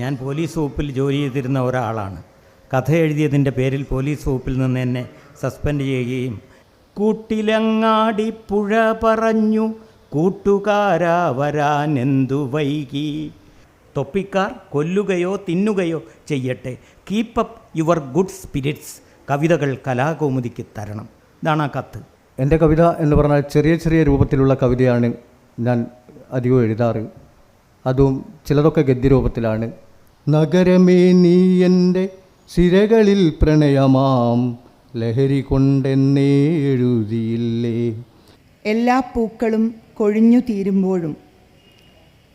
ഞാൻ പോലീസ് വകുപ്പിൽ ജോലി ചെയ്തിരുന്ന ഒരാളാണ്. കഥ എഴുതിയതിൻ്റെ പേരിൽ പോലീസ് വകുപ്പിൽ നിന്ന് എന്നെ സസ്പെൻഡ് ചെയ്യുകയും കൂട്ടിലങ്ങാടി പുഴ പറഞ്ഞു കൂട്ടുകാരാ വരാനെന്തു വൈകി, തൊപ്പിക്കാർ കൊല്ലുകയോ തിന്നുകയോ ചെയ്യട്ടെ, കീപ്പപ്പ് യുവർ ഗുഡ് സ്പിരിറ്റ്സ്, കവിതകൾ കലാകൗമുദിക്ക് തരണം. ഇതാണ് ആ കത്ത്. എൻ്റെ കവിത എന്ന് പറഞ്ഞാൽ ചെറിയ ചെറിയ രൂപത്തിലുള്ള കവിതയാണ് ഞാൻ അധികം എഴുതാറ്. അതും ചിലതൊക്കെ ഗദ്യരൂപത്തിലാണ്. നഗരമേ നീ എൻ്റെ സിരകളിൽ പ്രണയമാം ലഹരി കൊണ്ടെന്നേ എഴുതിയില്ലേ. എല്ലാ പൂക്കളും കൊഴിഞ്ഞു തീരുമ്പോഴും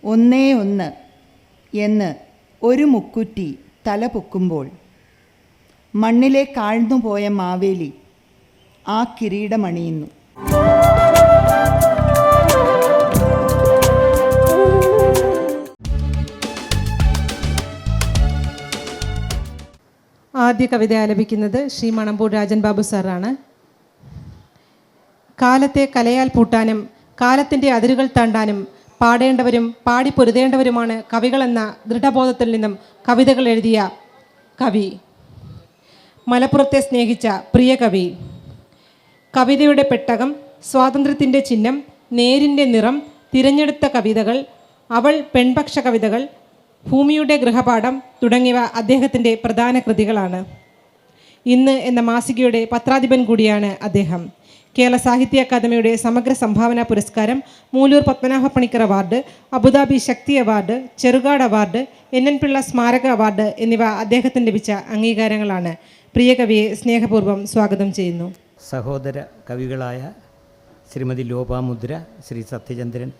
ഒന്നേ ഒന്ന് എന്ന് ഒരു മുക്കുറ്റി തല പൊക്കുമ്പോൾ മണ്ണിലെ കാഴ്ന്നുപോയ മാവേലി ആ കിരീടമണിയുന്നു. ആദ്യ കവിത ആലപിക്കുന്നത് ശ്രീ മണമ്പൂർ രാജൻ ബാബു സാറാണ്. കാലത്തെ കലയാൽ പൂട്ടാനും കാലത്തിൻ്റെ അതിരുകൾ താണ്ടാനും പാടേണ്ടവരും പാടി പൊരുതേണ്ടവരുമാണ് കവികളെന്ന ദൃഢബോധത്തിൽ നിന്നും കവിതകൾ എഴുതിയ കവി, മലപ്പുറത്തെ സ്നേഹിച്ച പ്രിയ കവി. കവിതയുടെ പെട്ടകം, സ്വാതന്ത്ര്യത്തിൻ്റെ ചിഹ്നം, നേരിൻ്റെ നിറം, തിരഞ്ഞെടുത്ത കവിതകൾ, അവൾ പെൺപക്ഷ കവിതകൾ, ഭൂമിയുടെ ഗൃഹപാഠം തുടങ്ങിയവ അദ്ദേഹത്തിൻ്റെ പ്രധാന കൃതികളാണ്. ഇന്ന് എന്ന മാസികയുടെ പത്രാധിപൻ കൂടിയാണ് അദ്ദേഹം. കേരള സാഹിത്യ അക്കാദമിയുടെ സമഗ്ര സംഭാവന പുരസ്കാരം, Mooloor Padmanabhapanicker award, Abu Dhabi Sakthi award, Cherukad award, NN Pillai സ്മാരക അവാർഡ് എന്നിവ അദ്ദേഹത്തിന് ലഭിച്ച അംഗീകാരങ്ങളാണ്. പ്രിയ കവിയെ സ്നേഹപൂർവ്വം സ്വാഗതം ചെയ്യുന്നു. സഹോദര കവികളായ ശ്രീമതി ലോപാമുദ്ര, ശ്രീ സത്യചന്ദ്രൻ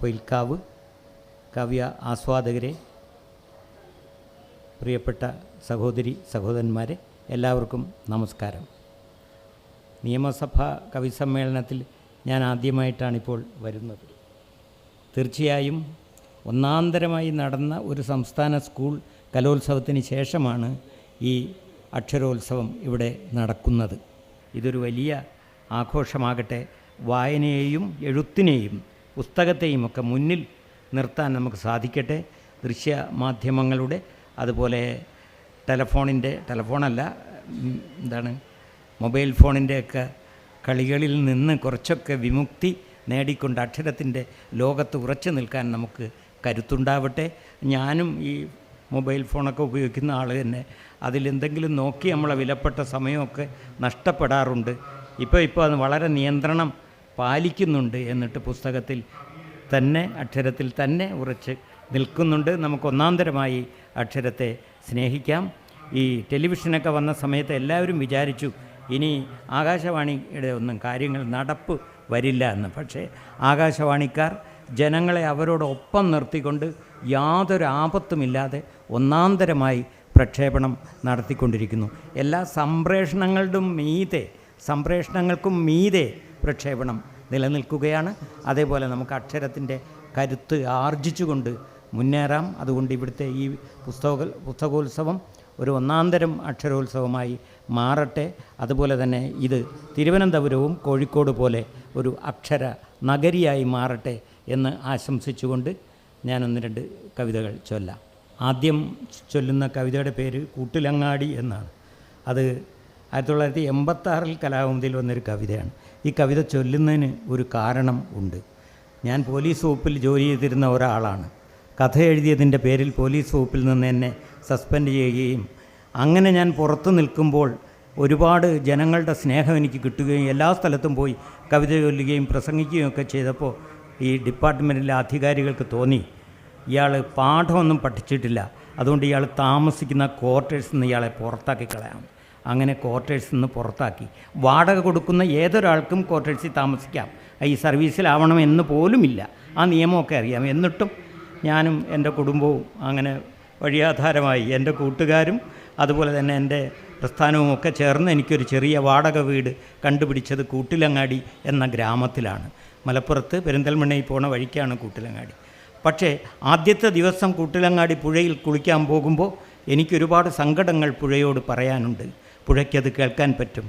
പൊയിൽക്കാവ്, കാവ്യ ആസ്വാദകരെ, പ്രിയപ്പെട്ട സഹോദരി സഹോദരന്മാരെ, എല്ലാവർക്കും നമസ്കാരം. നിയമസഭാ കവിസമ്മേളനത്തിൽ ഞാൻ ആദ്യമായിട്ടാണിപ്പോൾ വരുന്നത്. തീർച്ചയായും ഒന്നാന്തരമായി നടന്ന ഒരു സംസ്ഥാന സ്കൂൾ കലോത്സവത്തിന് ശേഷമാണ് ഈ അക്ഷരോത്സവം ഇവിടെ നടക്കുന്നത്. ഇതൊരു വലിയ ആഘോഷമാകട്ടെ. വായനയെയും എഴുത്തിനെയും പുസ്തകത്തെയും ഒക്കെ മുന്നിൽ നിർത്താൻ നമുക്ക് സാധിക്കട്ടെ. ദൃശ്യമാധ്യമങ്ങളുടെ അതുപോലെ മൊബൈൽ ഫോണിൻ്റെയൊക്കെ കളികളിൽ നിന്ന് കുറച്ചൊക്കെ വിമുക്തി നേടിക്കൊണ്ട് അക്ഷരത്തിൻ്റെ ലോകത്ത് ഉറച്ചു നിൽക്കാൻ നമുക്ക് കരുത്തുണ്ടാവട്ടെ. ഞാനും ഈ മൊബൈൽ ഫോണൊക്കെ ഉപയോഗിക്കുന്ന ആൾ തന്നെ. അതിലെന്തെങ്കിലും നോക്കി നമ്മളെ വിലപ്പെട്ട സമയമൊക്കെ നഷ്ടപ്പെടാറുണ്ട്. ഇപ്പോൾ അത് വളരെ നിയന്ത്രണം പാലിക്കുന്നുണ്ട്. എന്നിട്ട് പുസ്തകത്തിൽ തന്നെ അക്ഷരത്തിൽ തന്നെ ഉറച്ച് നിൽക്കുന്നുണ്ട്. നമുക്ക് ഒന്നാന്തരമായി അക്ഷരത്തെ സ്നേഹിക്കാം. ഈ ടെലിവിഷനൊക്കെ വന്ന സമയത്ത് എല്ലാവരും വിചാരിച്ചു ഇനി ആകാശവാണിയുടെ ഒന്നും കാര്യങ്ങൾ നടപ്പ് വരില്ല എന്ന്. പക്ഷേ ആകാശവാണിക്കാർ ജനങ്ങളെ അവരോടൊപ്പം നിർത്തിക്കൊണ്ട് യാതൊരു ആപത്തുമില്ലാതെ ഒന്നാന്തരമായി പ്രക്ഷേപണം നടത്തിക്കൊണ്ടിരിക്കുന്നു. എല്ലാ സംപ്രേഷണങ്ങൾക്കും മീതെ പ്രക്ഷേപണം നിലനിൽക്കുകയാണ്. അതേപോലെ നമുക്ക് അക്ഷരത്തിൻ്റെ കരുത്ത് ആർജിച്ചുകൊണ്ട് മുന്നേറാം. അതുകൊണ്ട് ഇവിടുത്തെ ഈ പുസ്തകോത്സവം ഒരു ഒന്നാന്തരം അക്ഷരോത്സവമായി മാറട്ടെ. അതുപോലെ തന്നെ ഇത് തിരുവനന്തപുരവും കോഴിക്കോട് പോലെ ഒരു അക്ഷര നഗരിയായി മാറട്ടെ എന്ന് ആശംസിച്ചുകൊണ്ട് ഞാൻ 1-2 കവിതകൾ ചൊല്ലാം. ആദ്യം ചൊല്ലുന്ന കവിതയുടെ പേര് കൂട്ടിലങ്ങാടി എന്നാണ്. അത് 1986 കലാകൗമുദിയിൽ വന്നൊരു കവിതയാണ്. ഈ കവിത ചൊല്ലുന്നതിന് ഒരു കാരണം ഉണ്ട്. ഞാൻ പോലീസ് വകുപ്പിൽ ജോലി ചെയ്തിരുന്ന ഒരാളാണ്. കഥ എഴുതിയതിൻ്റെ പേരിൽ പോലീസ് വകുപ്പിൽ നിന്ന് എന്നെ സസ്പെൻഡ് ചെയ്യുകയും അങ്ങനെ ഞാൻ പുറത്തു നിൽക്കുമ്പോൾ ഒരുപാട് ജനങ്ങളുടെ സ്നേഹം എനിക്ക് കിട്ടുകയും എല്ലാ സ്ഥലത്തും പോയി കവിത ചൊല്ലുകയും പ്രസംഗിക്കുകയും ഒക്കെ ചെയ്തപ്പോൾ ഈ ഡിപ്പാർട്ട്മെൻറ്റിലെ അധികാരികൾക്ക് തോന്നി ഇയാൾ പാഠമൊന്നും പഠിച്ചിട്ടില്ല, അതുകൊണ്ട് ഇയാൾ താമസിക്കുന്ന ക്വാർട്ടേഴ്സിൽ നിന്ന് ഇയാളെ പുറത്താക്കി കളയാം. അങ്ങനെ ക്വാർട്ടേഴ്സിൽ നിന്ന് പുറത്താക്കി. വാടക കൊടുക്കുന്ന ഏതൊരാൾക്കും ക്വാർട്ടേഴ്സിൽ താമസിക്കാം, ഈ സർവീസിലാവണം എന്ന് പോലുമില്ല. ആ നിയമമൊക്കെ അറിയാം. എന്നിട്ടും ഞാനും എൻ്റെ കുടുംബവും അങ്ങനെ വഴിയാധാരമായി എൻ്റെ കൂട്ടുകാരും അതുപോലെ തന്നെ എൻ്റെ പ്രസ്ഥാനവും ഒക്കെ ചേർന്ന് എനിക്കൊരു ചെറിയ വാടക വീട് കണ്ടുപിടിച്ചത് കൂട്ടിലങ്ങാടി എന്ന ഗ്രാമത്തിലാണ്. മലപ്പുറത്ത് പെരിന്തൽമണ്ണയിൽ പോണ വഴിക്കാണ് കൂട്ടിലങ്ങാടി. പക്ഷേ ആദ്യത്തെ ദിവസം കൂട്ടിലങ്ങാടി പുഴയിൽ കുളിക്കാൻ പോകുമ്പോൾ എനിക്കൊരുപാട് സങ്കടങ്ങൾ പുഴയോട് പറയാനുണ്ട്. പുഴയ്ക്കത് കേൾക്കാൻ പറ്റും.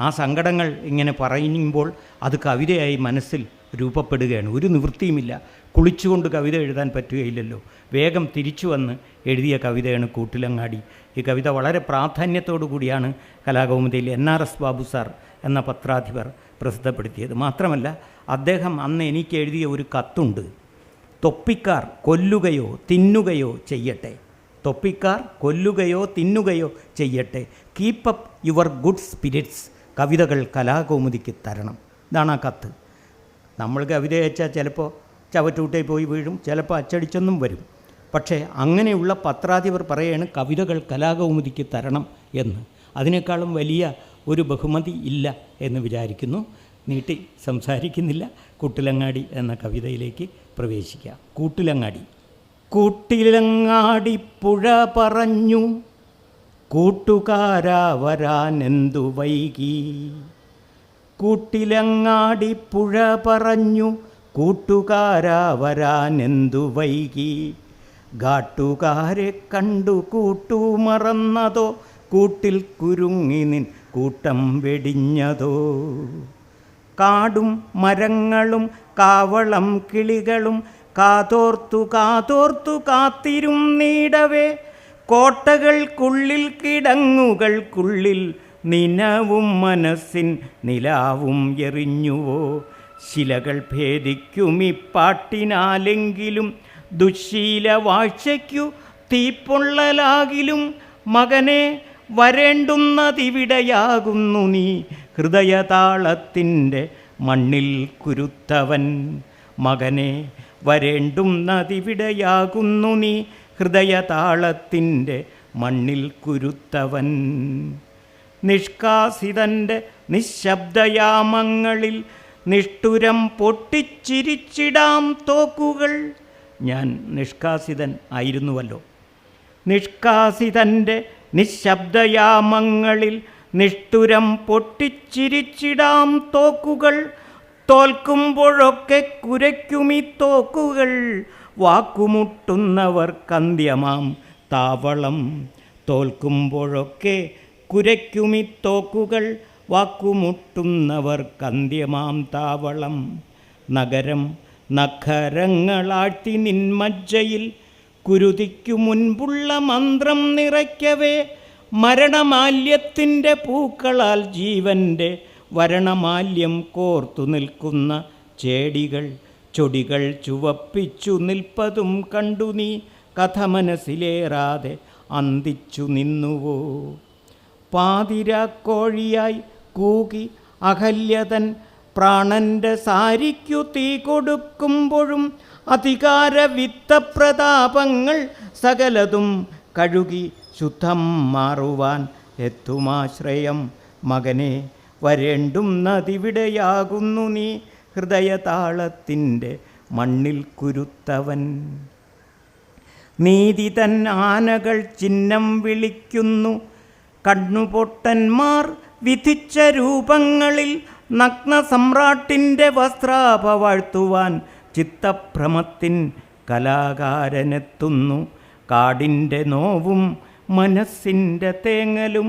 ആ സങ്കടങ്ങൾ ഇങ്ങനെ പറയുമ്പോൾ അത് കവിതയായി മനസ്സിൽ രൂപപ്പെടുകയാണ്. ഒരു നിവൃത്തിയുമില്ല, കുളിച്ചുകൊണ്ട് കവിത എഴുതാൻ പറ്റുകയില്ലല്ലോ. വേഗം തിരിച്ചു വന്ന് എഴുതിയ കവിതയാണ് കൂട്ടിലങ്ങാടി. ഈ കവിത വളരെ പ്രാധാന്യത്തോടു കൂടിയാണ് കലാകൗമുദിയിൽ NRS ബാബു സാർ എന്ന പത്രാധിപർ പ്രസിദ്ധപ്പെടുത്തിയത്. മാത്രമല്ല, അദ്ദേഹം അന്ന് എനിക്ക് എഴുതിയ ഒരു കത്തുണ്ട്. തൊപ്പിക്കാർ കൊല്ലുകയോ തിന്നുകയോ ചെയ്യട്ടെ, തൊപ്പിക്കാർ കൊല്ലുകയോ തിന്നുകയോ ചെയ്യട്ടെ, keep up your good spirits, കവിതകൾ കലാകൗമുദിക്ക് തരണം. ഇതാണ് ആ കത്ത്. നമ്മൾ കവിത അയച്ചാൽ ചിലപ്പോൾ ചവറ്റൂട്ടേ പോയി വീഴും, ചിലപ്പോൾ അച്ചടിച്ചൊന്നും വരും. പക്ഷേ അങ്ങനെയുള്ള പത്രാധിപർ പറയാണ് കവിതകൾ കലാകൗമുദിക്ക് തരണം എന്ന്. അതിനേക്കാളും വലിയ ഒരു ബഹുമതി ഇല്ല എന്ന് വിചാരിക്കുന്നു. നീട്ടി സംസാരിക്കുന്നില്ല. കൂട്ടിലങ്ങാടി എന്ന കവിതയിലേക്ക് പ്രവേശിക്കാം. കൂട്ടിലങ്ങാടി. കൂട്ടിലങ്ങാടി പുഴ പറഞ്ഞു കൂട്ടുകാരാ വരാനെന്തു വൈകി, കൂട്ടിലങ്ങാടി പുഴ പറഞ്ഞു കൂട്ടുകാരാ വരാനെന്തു വൈകി, ഗാട്ടുകാരെ കണ്ടു കൂട്ടു മറന്നതോ, കൂട്ടിൽ കുരുങ്ങി നിൻ കൂട്ടം വെടിഞ്ഞതോ, കാടും മരങ്ങളും കാവളം കിളികളും കാതോർത്തു കാതോർത്തു കാത്തിരും നീടവേ, കോട്ടകൾക്കുള്ളിൽ കിടങ്ങുകൾക്കുള്ളിൽ നിനവും മനസ്സിൻ നിലാവും എറിഞ്ഞുവോ, ശിലകൾ ഭേദിക്കും ഇപ്പാട്ടിനാലെങ്കിലും ദുശ്ശീല വാഴ്ചയ്ക്കു തീപ്പൊള്ളലാകിലും, മകനെ വരേണ്ടുന്നതിവിടെയാകുന്നു നീ ഹൃദയതാളത്തിൻ്റെ മണ്ണിൽ കുരുത്തവൻ, മകനെ വരേണ്ടുന്നതിവിടെയാകുന്നു നീ ഹൃദയതാളത്തിൻ്റെ മണ്ണിൽ കുരുത്തവൻ. നിഷ്കാസിതൻ്റെ നിശബ്ദയാമങ്ങളിൽ നിഷ്ഠുരം പൊട്ടിച്ചിരിച്ചിടാം തോക്കുകൾ. ഞാൻ നിഷ്കാസിതൻ ആയിരുന്നുവല്ലോ. നിഷ്കാസിതൻ്റെ നിശബ്ദയാമങ്ങളിൽ നിഷ്ഠുരം പൊട്ടിച്ചിരിച്ചിടാം തോക്കുകൾ, തോൽക്കുമ്പോഴൊക്കെ കുരയ്ക്കുമീ തോക്കുകൾ, വാക്കുമുട്ടുന്നവർ കന്ത്യമാം താവളം, തോൽക്കുമ്പോഴൊക്കെ കുരയ്ക്കുമീ തോക്കുകൾ, വാക്കുമുട്ടുന്നവർ കന്ത്യമാം താവളം. നഗരം നഖരങ്ങളാഴ്ത്തി നിന്മജ്ജയിൽ കുരുതിക്കു മുൻപുള്ള മന്ത്രം നിറയ്ക്കവേ, മരണമാല്യത്തിൻ്റെ പൂക്കളാൽ ജീവൻ്റെ വരണമാല്യം കോർത്തു നിൽക്കുന്ന ചേടികൾ ചൊടികൾ ചുവപ്പിച്ചു നിൽപ്പതും കണ്ടു നീ കഥ മനസ്സിലേറാതെ അന്തിച്ചു നിന്നുവോ. പാതിരാക്കോഴിയായി കൂകി അഹല്യതൻ പ്രാണൻ്റെ സാരിക്കു തീ കൊടുക്കുമ്പോഴും അധികാര വിത്തപ്രതാപങ്ങൾ സകലതും കഴുകി ശുദ്ധം മാറുവാൻ എത്തുമാശ്രയം, മകനെ വരേണ്ടുന്നതിവിടെയാകുന്നു നീ ഹൃദയതാളത്തിൻ്റെ മണ്ണിൽ കുരുത്തവൻ. നീതി തൻ ആനകൾ ചിഹ്നം വിളിക്കുന്നു, കണ്ണുപൊട്ടന്മാർ വിധിച്ച രൂപങ്ങളിൽ നഗ്ന സമ്രാട്ടിൻ്റെ വസ്ത്രാഭ വാഴ്ത്തുവാൻ ചിത്തഭ്രമത്തിൻ കലാകാരനെത്തുന്നു. കാടിൻ്റെ നോവും മനസ്സിൻ്റെ തേങ്ങലും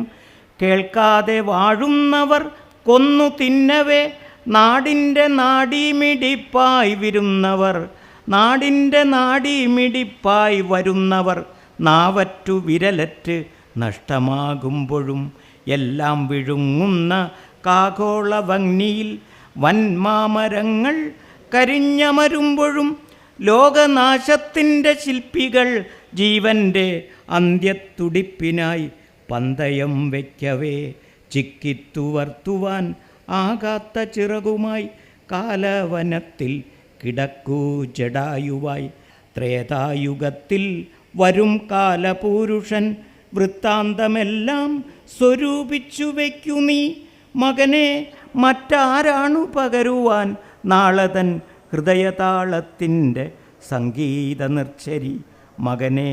കേൾക്കാതെ വാഴുന്നവർ കൊന്നു തിന്നവേ, നാടിൻ്റെ നാടീമിടിപ്പായി വിരുന്നവർ, നാടിൻ്റെ നാടീമിടിപ്പായി വരുന്നവർ, നാവറ്റു വിരലറ്റ് നഷ്ടമാകുമ്പോഴും എല്ലാം വിഴുങ്ങുന്ന കാകോളവഗ്നിയിൽ വൻമാമരങ്ങൾ കരിഞ്ഞമരുമ്പോഴും ലോകനാശത്തിൻ്റെ ശില്പികൾ ജീവൻ്റെ അന്ത്യത്തുടിപ്പിനായി പന്തയം വയ്ക്കവേ, ചിക്കിത്തുവർത്തുവാൻ ആകാത്ത ചിറകുമായി കാലവനത്തിൽ കിടക്കൂ ജടായുവായി. ത്രേതായുഗത്തിൽ വരും കാലപൂരുഷൻ വൃത്താന്തമെല്ലാം സ്വരൂപിച്ചു വയ്ക്കു നീ, മകനെ മറ്റാരാണു പകരുവാൻ നാളതൻ ഹൃദയതാളത്തിൻ്റെ സംഗീത നിർച്ചരി, മകനെ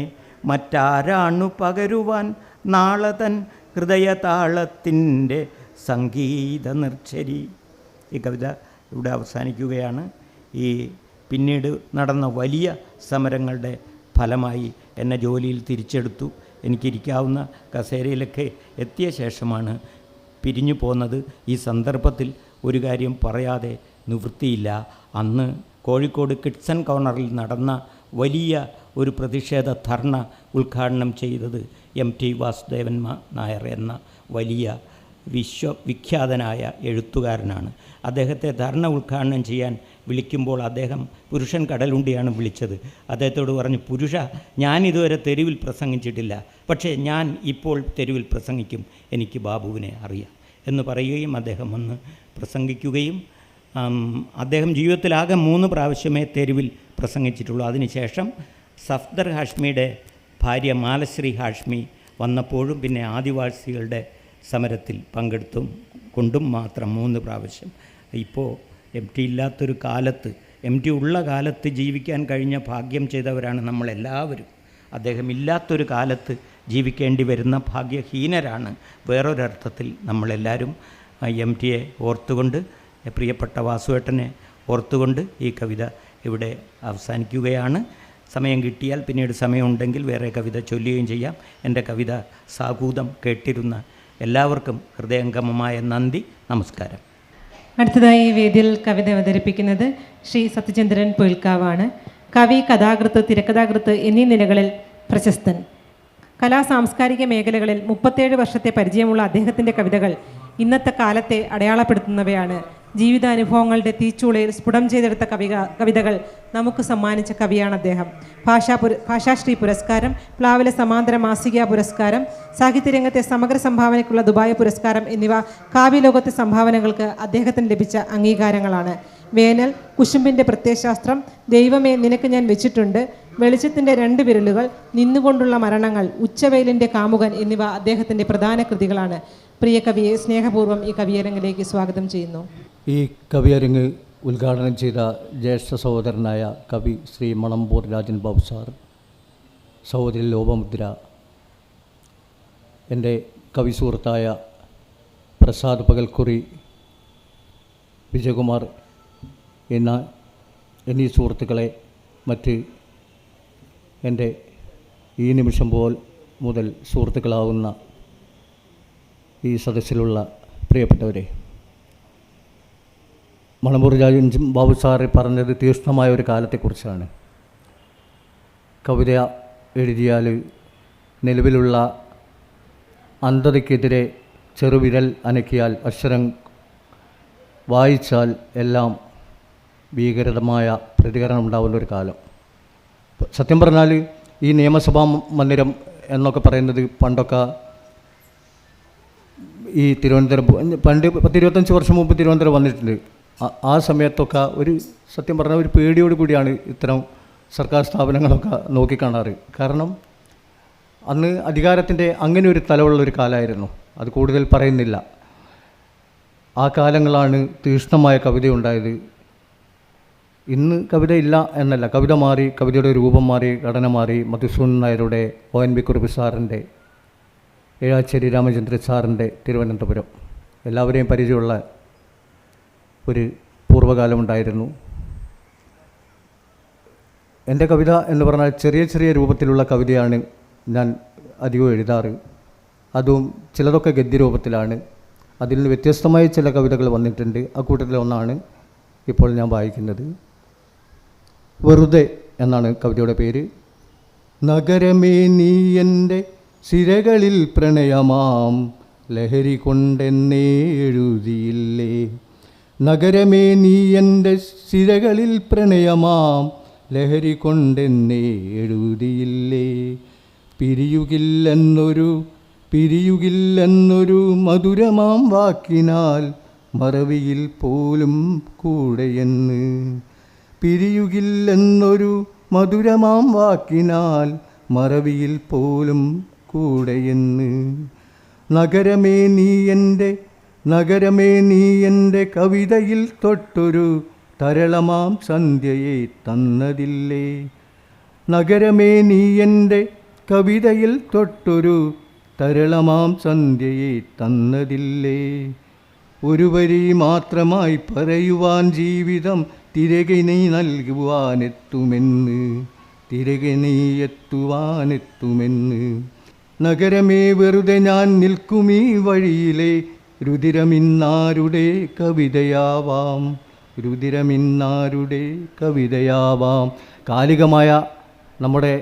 മറ്റാരാണു പകരുവാൻ നാളതൻ ഹൃദയതാളത്തിൻ്റെ സംഗീത നിർച്ചരി. ഈ കവിത ഇവിടെ അവസാനിക്കുകയാണ്. ഈ പിന്നീട് നടന്ന വലിയ സമരങ്ങളുടെ ഫലമായി എന്നെ ജോലിയിൽ തിരിച്ചെടുത്തു. എനിക്കിരിക്കാവുന്ന കസേരയിലൊക്കെ എത്തിയ ശേഷമാണ് പിരിഞ്ഞു പോന്നത്. ഈ സന്ദർഭത്തിൽ ഒരു കാര്യം പറയാതെ നിവൃത്തിയില്ല. അന്ന് കോഴിക്കോട് കിഡ്സൺ കോർണറിൽ നടന്ന വലിയ ഒരു പ്രതിഷേധ ധർണ ഉദ്ഘാടനം ചെയ്തത് MT വാസുദേവൻ നായർ എന്ന വലിയ വിഖ്യാതനായ എഴുത്തുകാരനാണ്. അദ്ദേഹത്തെ ധർണ ഉദ്ഘാടനം ചെയ്യാൻ വിളിക്കുമ്പോൾ അദ്ദേഹം പുരുഷൻ കടലുണ്ടിയാണ് വിളിച്ചത്. അദ്ദേഹത്തോട് പറഞ്ഞു, പുരുഷ, ഞാനിതുവരെ തെരുവിൽ പ്രസംഗിച്ചിട്ടില്ല, പക്ഷേ ഞാൻ ഇപ്പോൾ തെരുവിൽ പ്രസംഗിക്കും, എനിക്ക് ബാബുവിനെ അറിയാം എന്ന് പറയുകയും അദ്ദേഹം വന്ന് പ്രസംഗിക്കുകയും അദ്ദേഹം ജീവിതത്തിലാകെ 3 പ്രാവശ്യമേ തെരുവിൽ പ്രസംഗിച്ചിട്ടുള്ളൂ. അതിനുശേഷം സഫ്ദർ ഹാഷ്മിയുടെ ഭാര്യ മാലശ്രീ ഹാഷ്മി വന്നപ്പോഴും പിന്നെ ആദിവാസികളുടെ സമരത്തിൽ പങ്കെടുത്തും കൊണ്ടും മാത്രം 3 പ്രാവശ്യം. ഇപ്പോൾ MT ഇല്ലാത്തൊരു കാലത്ത്, MT ഉള്ള കാലത്ത് ജീവിക്കാൻ കഴിഞ്ഞ ഭാഗ്യം ചെയ്തവരാണ് നമ്മളെല്ലാവരും. അദ്ദേഹം ഇല്ലാത്തൊരു കാലത്ത് ജീവിക്കേണ്ടി വരുന്ന ഭാഗ്യഹീനരാണ് വേറൊരർത്ഥത്തിൽ നമ്മളെല്ലാവരും. MTയെ ഓർത്തുകൊണ്ട്, പ്രിയപ്പെട്ട വാസുവേട്ടനെ ഓർത്തുകൊണ്ട് ഈ കവിത ഇവിടെ അവസാനിക്കുകയാണ്. സമയം കിട്ടിയാൽ പിന്നീട് സമയമുണ്ടെങ്കിൽ വേറെ കവിത ചൊല്ലുകയും ചെയ്യാം. എൻ്റെ കവിത സാഗൂതം കേട്ടിരുന്ന എല്ലാവർക്കും ഹൃദയംഗമമായ നന്ദി, നമസ്കാരം. അടുത്തതായി ഈ വേദിയിൽ കവിത അവതരിപ്പിക്കുന്നത് ശ്രീ സത്യചന്ദ്രൻ പൊയിൽക്കാവാണ്. കവി, കഥാകൃത്ത്, തിരക്കഥാകൃത്ത് എന്നീ നിലകളിൽ പ്രശസ്തൻ. കലാ-സാംസ്കാരിക മേഖലകളിൽ 37 വർഷത്തെ പരിചയമുള്ള അദ്ദേഹത്തിൻ്റെ കവിതകൾ ഇന്നത്തെ കാലത്തെ അടയാളപ്പെടുത്തുന്നവയാണ്. ജീവിതാനുഭവങ്ങളുടെ തീച്ചൂളയിൽ സ്ഫുടം ചെയ്തെടുത്ത കവിതകൾ നമുക്ക് സമ്മാനിച്ച കവിയാണ് അദ്ദേഹം. ഭാഷാശ്രീ പുരസ്കാരം, പ്ലാവില സമാന്തര മാസിക പുരസ്കാരം, സാഹിത്യരംഗത്തെ സമഗ്ര സംഭാവനയ്ക്കുള്ള ദുബായ് പുരസ്കാരം എന്നിവ കാവ്യലോകത്തെ സംഭാവനകൾക്ക് അദ്ദേഹത്തിന് ലഭിച്ച അംഗീകാരങ്ങളാണ്. വേനൽ, കുശുമ്പിൻ്റെ പ്രത്യയശാസ്ത്രം, ദൈവമേ നിനക്ക് ഞാൻ വെച്ചിട്ടുണ്ട്, വെളിച്ചത്തിൻ്റെ 2 വിരലുകൾ, നിന്നുകൊണ്ടുള്ള മരണങ്ങൾ, ഉച്ചവെയിലിൻ്റെ കാമുകൻ എന്നിവ അദ്ദേഹത്തിൻ്റെ പ്രധാന കൃതികളാണ്. പ്രിയ കവിയെ സ്നേഹപൂർവ്വം ഈ കവിയരങ്ങിലേക്ക് സ്വാഗതം ചെയ്യുന്നു. ഈ കവിയരങ്ങ് ഉദ്ഘാടനം ചെയ്ത ജ്യേഷ്ഠ സഹോദരനായ കവി ശ്രീ മണമ്പൂർ രാജൻ ബാബു സാർ, സഹോദരി ലോപമുദ്ര, എൻ്റെ കവി സുഹൃത്തായ പ്രസാദ് പകൽക്കുറി, വിജയകുമാർ എന്നീ സുഹൃത്തുക്കളെ, മറ്റ് എൻ്റെ ഈ നിമിഷം മുതൽ സുഹൃത്തുക്കളാവുന്ന ഈ സദസ്സിലുള്ള പ്രിയപ്പെട്ടവരെ, മണമ്പൂർ രാജൻ ബാബു സാറ് പറഞ്ഞത് തീക്ഷ്ണമായ ഒരു കാലത്തെക്കുറിച്ചാണ്. കവിത എഴുതിയാൽ നിലവിലുള്ള അന്ധതയ്ക്കെതിരെ ചെറുവിരൽ അനക്കിയാൽ, അക്ഷരം വായിച്ചാൽ എല്ലാം ഭീകരമായ പ്രതികരണം ഉണ്ടാവുന്ന ഒരു കാലം. സത്യം പറഞ്ഞാൽ ഈ നിയമസഭാ മന്ദിരം എന്നൊക്കെ പറയുന്നത് പണ്ടൊക്കെ ഈ തിരുവനന്തപുരം, പണ്ട് 10-25 വർഷം മുമ്പ് തിരുവനന്തപുരം വന്നിട്ടുണ്ട്. ആ സമയത്തൊക്കെ സത്യം പറഞ്ഞാൽ ഒരു പേടിയോട് കൂടിയാണ് ഇത്തരം സർക്കാർ സ്ഥാപനങ്ങളൊക്കെ നോക്കിക്കാണാറ്. കാരണം അന്ന് അധികാരത്തിൻ്റെ അങ്ങനെ ഒരു തലമുള്ളൊരു കാലമായിരുന്നു. അത് കൂടുതൽ പറയുന്നില്ല. ആ കാലങ്ങളാണ് തീക്ഷ്ണമായ കവിതയുണ്ടായത്. ഇന്ന് കവിത ഇല്ല എന്നല്ല, കവിത മാറി, കവിതയുടെ രൂപം മാറി, ഘടന മാറി. മധുസൂദനൻ നായരുടെ, ONV കുറുപ്പ് സാറിൻ്റെ, ഏഴാച്ചേരി രാമചന്ദ്രൻ സാറിൻ്റെ തിരുവനന്തപുരം എല്ലാവരെയും പരിചയമുള്ള ഒരു പൂർവ്വകാലമുണ്ടായിരുന്നു. എൻ്റെ കവിത എന്ന് പറഞ്ഞാൽ ചെറിയ ചെറിയ രൂപത്തിലുള്ള കവിതയാണ് ഞാൻ അധികം എഴുതാറ്. അതും ചിലതൊക്കെ ഗദ്യരൂപത്തിലാണ്. അതിൽ നിന്ന് വ്യത്യസ്തമായ ചില കവിതകൾ വന്നിട്ടുണ്ട്. അക്കൂട്ടത്തിലൊന്നാണ് ഇപ്പോൾ ഞാൻ വായിക്കുന്നത്. വെറുതെ എന്നാണ് കവിതയുടെ പേര്. നഗരമേ നീ എൻ്റെ സിരകളിൽ പ്രണയമാം ലഹരി കൊണ്ടെന്നേ എഴുതിയില്ലേ. നഗരമേ നീ എൻ്റെ സിരകളിൽ പ്രണയമാം ലഹരി കൊണ്ടെന്നേ എഴുതിയില്ലേ. പിരിയുകില്ലെന്നൊരു മധുരമാം വാക്കിനാൽ മറവിയിൽ പോലും കൂടെയെന്ന്. പിരിയുകില്ലെന്നൊരു മധുരമാം വാക്കിനാൽ മറവിയിൽ പോലും കൂടെയെന്ന്. നഗരമേ നീ എൻ്റെ കവിതയിൽ തൊട്ടൊരു തരളമാം സന്ധ്യയെ തന്നതില്ലേ. നഗരമേ നീ എൻ്റെ കവിതയിൽ തൊട്ടൊരു തരളമാം സന്ധ്യയെ തന്നതില്ലേ. ഒരു വരി മാത്രമായി പറയുവാൻ ജീവിതം തിരകെ നീ എത്തുവാനെത്തുമെന്ന്. നഗരമേ വെറുതെ ഞാൻ നിൽക്കുമീ വഴിയിലെ രുതിരമിന്നാരുടെ കവിതയാവാം, രുതിരമിന്നാരുടെ കവിതയാവാം. കാലികമായ നമ്മുടെ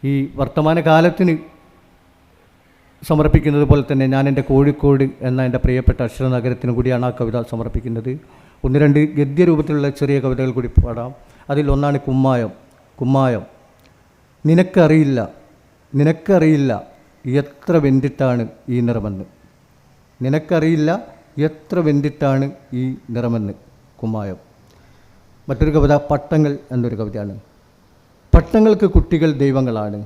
ഈ വർത്തമാനകാലത്തിന് സമർപ്പിക്കുന്നത് പോലെ തന്നെ ഞാൻ എൻ്റെ കോഴിക്കോട് എന്ന എൻ്റെ പ്രിയപ്പെട്ട അക്ഷരനഗരത്തിന് കൂടിയാണ് ആ കവിത സമർപ്പിക്കുന്നത്. ഒന്ന് രണ്ട് ഗദ്യരൂപത്തിലുള്ള ചെറിയ കവിതകൾ കൂടി പാടാം. അതിലൊന്നാണ് കുമ്മായം. കുമ്മായം. നിനക്കറിയില്ല, നിനക്കറിയില്ല എത്ര വെന്തിട്ടാണ് ഈ നിറമെന്ന്. നിനക്കറിയില്ല എത്ര വെന്തിട്ടാണ് ഈ നിറമെന്ന്. കുമ്മായം. മറ്റൊരു കവിത പട്ടങ്ങൾ എന്നൊരു കവിതയാണ്. പട്ടങ്ങൾക്ക് കുട്ടികൾ ദൈവങ്ങളാണ്,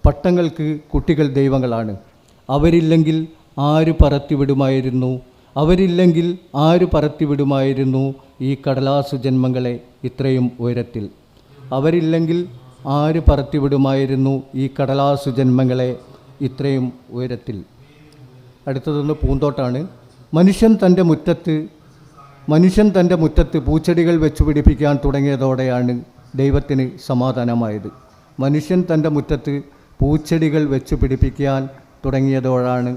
പട്ടങ്ങൾക്ക് കുട്ടികൾ ദൈവങ്ങളാണ്. അവരില്ലെങ്കിൽ ആര് പറത്തിവിടുമായിരുന്നു, അവരില്ലെങ്കിൽ ആര് പറത്തിവിടുമായിരുന്നു ഈ കടലാസു ജന്മങ്ങളെ ഇത്രയും ഉയരത്തിൽ. അവരില്ലെങ്കിൽ ആര് പറത്തിവിടുമായിരുന്നു ഈ കടലാസു ജന്മങ്ങളെ ഇത്രയും ഉയരത്തിൽ. അടുത്തതൊന്ന് പൂന്തോട്ടാണ്. മനുഷ്യൻ തൻ്റെ മുറ്റത്ത് പൂച്ചെടികൾ വെച്ചു പിടിപ്പിക്കാൻ തുടങ്ങിയതോടെയാണ് ദൈവത്തിന് സമാധാനമായത്. മനുഷ്യൻ തൻ്റെ മുറ്റത്ത് പൂച്ചെടികൾ വെച്ചു പിടിപ്പിക്കാൻ തുടങ്ങിയതോടാണ്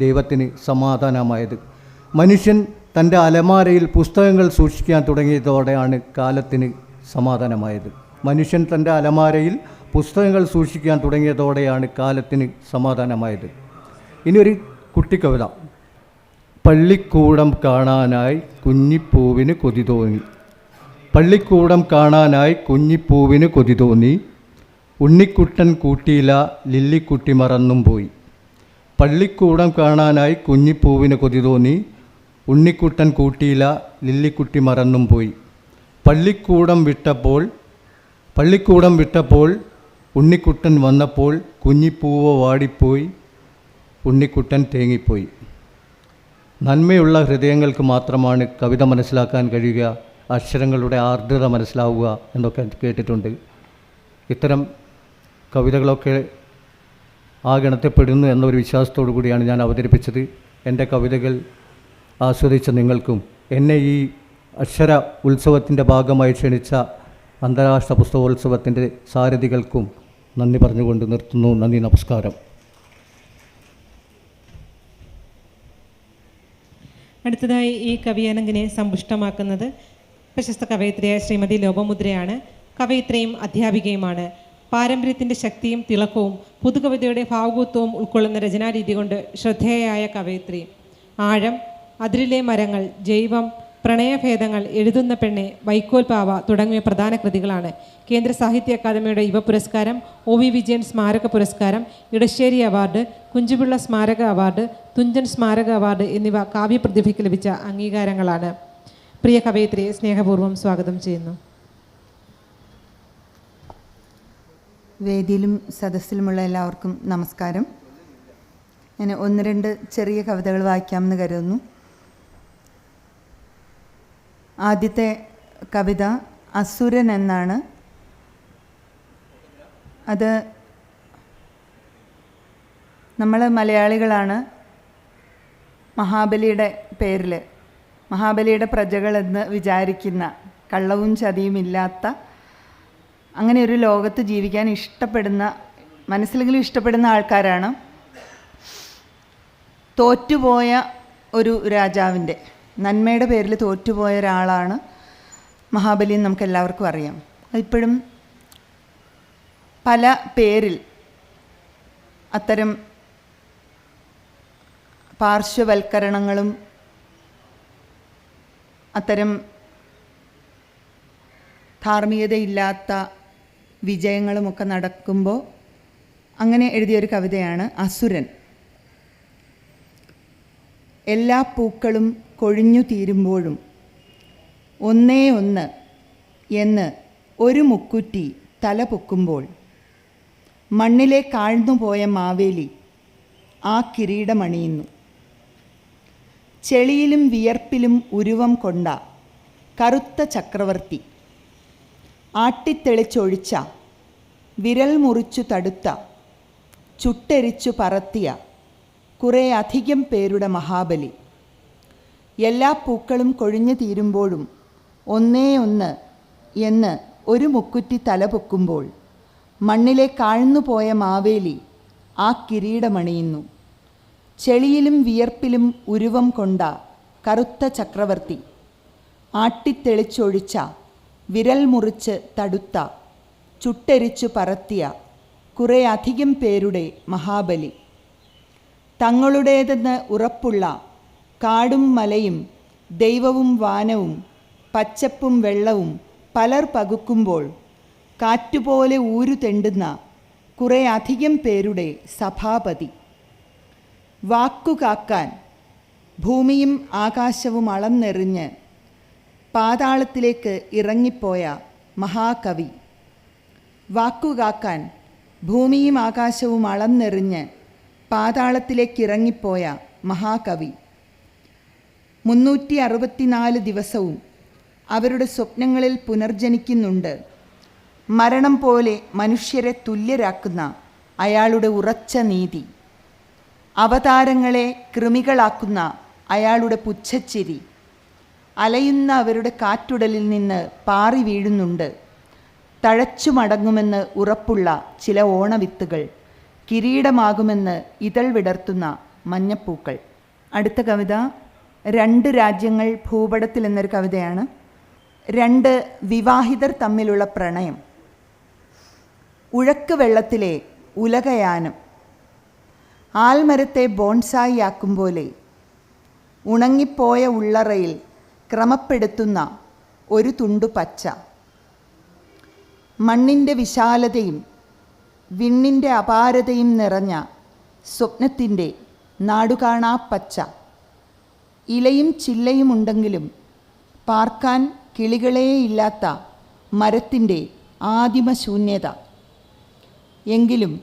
ദൈവത്തിന് സമാധാനമായത്. മനുഷ്യൻ തൻ്റെ അലമാരയിൽ പുസ്തകങ്ങൾ സൂക്ഷിക്കാൻ തുടങ്ങിയതോടെയാണ് കാലത്തിന് സമാധാനമായത്. മനുഷ്യൻ തൻ്റെ അലമാരയിൽ പുസ്തകങ്ങൾ സൂക്ഷിക്കാൻ തുടങ്ങിയതോടെയാണ് കാലത്തിന് സമാധാനമായത്. ഇനിയൊരു കുട്ടിക്കവിത. പള്ളിക്കൂടം കാണാനായി കുഞ്ഞിപ്പൂവിന് കൊതി തോന്നി, പള്ളിക്കൂടം കാണാനായി കുഞ്ഞിപ്പൂവിന് കൊതി തോന്നി. ഉണ്ണിക്കുട്ടൻ കൂട്ടിയില ലില്ലിക്കുട്ടി മറന്നും പോയി. പള്ളിക്കൂടം കാണാനായി കുഞ്ഞിപ്പൂവിന് കൊതി തോന്നി. ഉണ്ണിക്കുട്ടൻ കൂട്ടിയില ലില്ലിക്കുട്ടി മറന്നും പോയി. പള്ളിക്കൂടം വിട്ടപ്പോൾ ഉണ്ണിക്കുട്ടൻ വന്നപ്പോൾ കുഞ്ഞിപ്പൂവ് വാടിപ്പോയി, ഉണ്ണിക്കുട്ടൻ തേങ്ങിപ്പോയി. നന്മയുള്ള ഹൃദയങ്ങൾക്ക് മാത്രമാണ് കവിത മനസ്സിലാക്കാൻ കഴിയുക, അക്ഷരങ്ങളുടെ ആർദ്രത മനസ്സിലാവുക എന്നൊക്കെ കേട്ടിട്ടുണ്ട്. ഇത്തരം കവിതകളൊക്കെ ആ ഗണത്തിൽപ്പെടുന്നു എന്നൊരു വിശ്വാസത്തോടു കൂടിയാണ് ഞാൻ അവതരിപ്പിച്ചത്. എൻ്റെ കവിതകൾ ആസ്വദിച്ച നിങ്ങൾക്കും എന്നെ ഈ അക്ഷര ഉത്സവത്തിൻ്റെ ഭാഗമായി ക്ഷണിച്ച അന്താരാഷ്ട്ര പുസ്തകോത്സവത്തിൻ്റെ സാരഥികൾക്കും നന്ദി പറഞ്ഞുകൊണ്ട് നിർത്തുന്നു. നന്ദി, നമസ്കാരം. അടുത്തതായി ഈ കവിയരങ്ങിനെ സമ്പുഷ്ടമാക്കുന്നത് പ്രശസ്ത കവയിത്രിയായ ശ്രീമതി ലോപമുദ്രയാണ്. കവയിത്രിയും അധ്യാപികയുമാണ്. പാരമ്പര്യത്തിൻ്റെ ശക്തിയും തിളക്കവും പുതുകവിതയുടെ ഭാവുകത്വവും ഉൾക്കൊള്ളുന്ന രചനാരീതി കൊണ്ട് ശ്രദ്ധേയയായ കവയിത്രി. ആഴം, അതിരിലെ മരങ്ങൾ, ജൈവം, പ്രണയഭേദങ്ങൾ, എഴുതുന്ന പെണ്ണെ, വൈക്കോൽ പാവ തുടങ്ങിയ പ്രധാന കൃതികളാണ്. കേന്ദ്ര സാഹിത്യ അക്കാദമിയുടെ യുവ പുരസ്കാരം, ഒ വി വിജയൻ സ്മാരക പുരസ്കാരം, ഇടശ്ശേരി അവാർഡ്, കുഞ്ചുപിള്ള സ്മാരക അവാർഡ്, തുഞ്ചൻ സ്മാരക അവാർഡ് എന്നിവ കാവ്യപ്രതിഭയ്ക്ക് ലഭിച്ച അംഗീകാരങ്ങളാണ്. പ്രിയ കവയിത്രിയെ സ്നേഹപൂർവ്വം സ്വാഗതം ചെയ്യുന്നു. വേദിയിലും സദസ്സിലുമുള്ള എല്ലാവർക്കും നമസ്കാരം. ഞാൻ ഒന്ന് രണ്ട് ചെറിയ കവിതകൾ വായിക്കാമെന്ന് കരുതുന്നു. ആദ്യത്തെ കവിത അസുരൻ എന്നാണ്. അത് നമ്മൾ മലയാളികളാണ് മഹാബലിയുടെ പേരിൽ മഹാബലിയുടെ പ്രജകളെന്ന് വിചാരിക്കുന്ന, കള്ളവും ചതിയും ഇല്ലാത്ത, അങ്ങനെ ഒരു ലോകത്ത് ജീവിക്കാൻ ഇഷ്ടപ്പെടുന്ന, മനസ്സിലെങ്കിലും ഇഷ്ടപ്പെടുന്ന ആൾക്കാരാണ്. തോറ്റുപോയ ഒരു രാജാവിൻ്റെ, നന്മയുടെ പേരിൽ തോറ്റുപോയ ഒരാളാണ് മഹാബലി എന്ന് നമുക്ക് എല്ലാവർക്കും അറിയാം. അതിപ്പോഴും പല പേരിൽ അത്തരം പാർശ്വവൽക്കരണങ്ങളും അത്തരം ധാർമ്മികതയില്ലാത്ത വിജയങ്ങളുമൊക്കെ നടക്കുമ്പോൾ അങ്ങനെ എഴുതിയൊരു കവിതയാണ് അസുരൻ. എല്ലാ പൂക്കളും കൊഴിഞ്ഞു തീരുമ്പോഴും ഒന്നേ ഒന്ന് എന്ന് ഒരു മുക്കുറ്റി തല പൊക്കുമ്പോൾ മണ്ണിലെ കാഴ്ന്നുപോയ മാവേലി ആ കിരീടമണിയുന്നു. ചെളിയിലും വിയർപ്പിലും ഉരുവം കൊണ്ട കറുത്ത ചക്രവർത്തി, ആട്ടിത്തെളിച്ചൊഴിച്ച, വിരൽ മുറിച്ചു തടുത്ത, ചുട്ടെരിച്ചു പറത്തിയ കുറേ അധികം പേരുടെ മഹാബലി. എല്ലാ പൂക്കളും കൊഴിഞ്ഞു തീരുമ്പോഴും ഒന്നേ ഒന്ന് എന്ന് ഒരു മുക്കുറ്റി തല പൊക്കുമ്പോൾ മണ്ണിലെ കാഴ്ന്നുപോയ മാവേലി ആ കിരീടമണിയുന്നു. ചെളിയിലും വിയർപ്പിലും ഉരുവം കൊണ്ട കറുത്ത ചക്രവർത്തി, ആട്ടിത്തെളിച്ചൊഴിച്ച, വിരൽ മുറിച്ച് തടുത്ത, ചുട്ടെരിച്ചു പറത്തിയ കുറേ അധികം പേരുടെ മഹാബലി. തങ്ങളുടേതെന്ന് ഉറപ്പുള്ള കാടും മലയും ദൈവവും വാനവും പച്ചപ്പും വെള്ളവും പലർ പകുക്കുമ്പോൾ കാറ്റുപോലെ ഊരു തെണ്ടുന്ന കുറേ അധികം പേരുടെ സഭാപതി. വാക്കുകാക്കാൻ ഭൂമിയും ആകാശവും അളന്നെറിഞ്ഞ് പാതാളത്തിലേക്ക് ഇറങ്ങിപ്പോയ മഹാകവി. വാക്കുകാക്കാൻ ഭൂമിയും ആകാശവും അളന്നെറിഞ്ഞ് പാതാളത്തിലേക്ക് ഇറങ്ങിപ്പോയ മഹാകവി. 364 ദിവസവും അവരുടെ സ്വപ്നങ്ങളിൽ പുനർജനിക്കുന്നുണ്ട്. മരണം പോലെ മനുഷ്യരെ തുല്യരാക്കുന്ന അയാളുടെ ഉറച്ച നീതി. അവതാരങ്ങളെ കൃമികളാക്കുന്ന അയാളുടെ പുച്ഛച്ചിരി. അലയുന്ന അവരുടെ കാറ്റുടലിൽ നിന്ന് പാറി വീഴുന്നുണ്ട് തഴച്ചു മടങ്ങുമെന്ന് ഉറപ്പുള്ള ചില ഓണവിത്തുകൾ, കിരീടമാകുമെന്ന് ഇതൾ വിടർത്തുന്ന മഞ്ഞപ്പൂക്കൾ. അടുത്ത കവിത 2 രാജ്യങ്ങൾ ഭൂപടത്തിൽ എന്നൊരു കവിതയാണ്. 2 വിവാഹിതർ തമ്മിലുള്ള പ്രണയം. ഉഴക്ക് വെള്ളത്തിലെ ഉലകയാനം. ആൽമരത്തെ ബോൺസായി ആക്കും പോലെ ഉണങ്ങിപ്പോയ ഉള്ളറയിൽ ക്രമപ്പെടുത്തുന്ന ഒരു തുണ്ടു പച്ച. മണ്ണിൻ്റെ വിശാലതയും വിണ്ണിൻ്റെ അപാരതയും നിറഞ്ഞ സ്വപ്നത്തിൻ്റെ നാടുകാണാ പച്ച. ഇലയും ചില്ലയും ഉണ്ടെങ്കിലും പാർക്കാൻ കിളികളേയില്ലാത്ത മരത്തിൻ്റെ ആദിമശൂന്യത. എങ്കിലും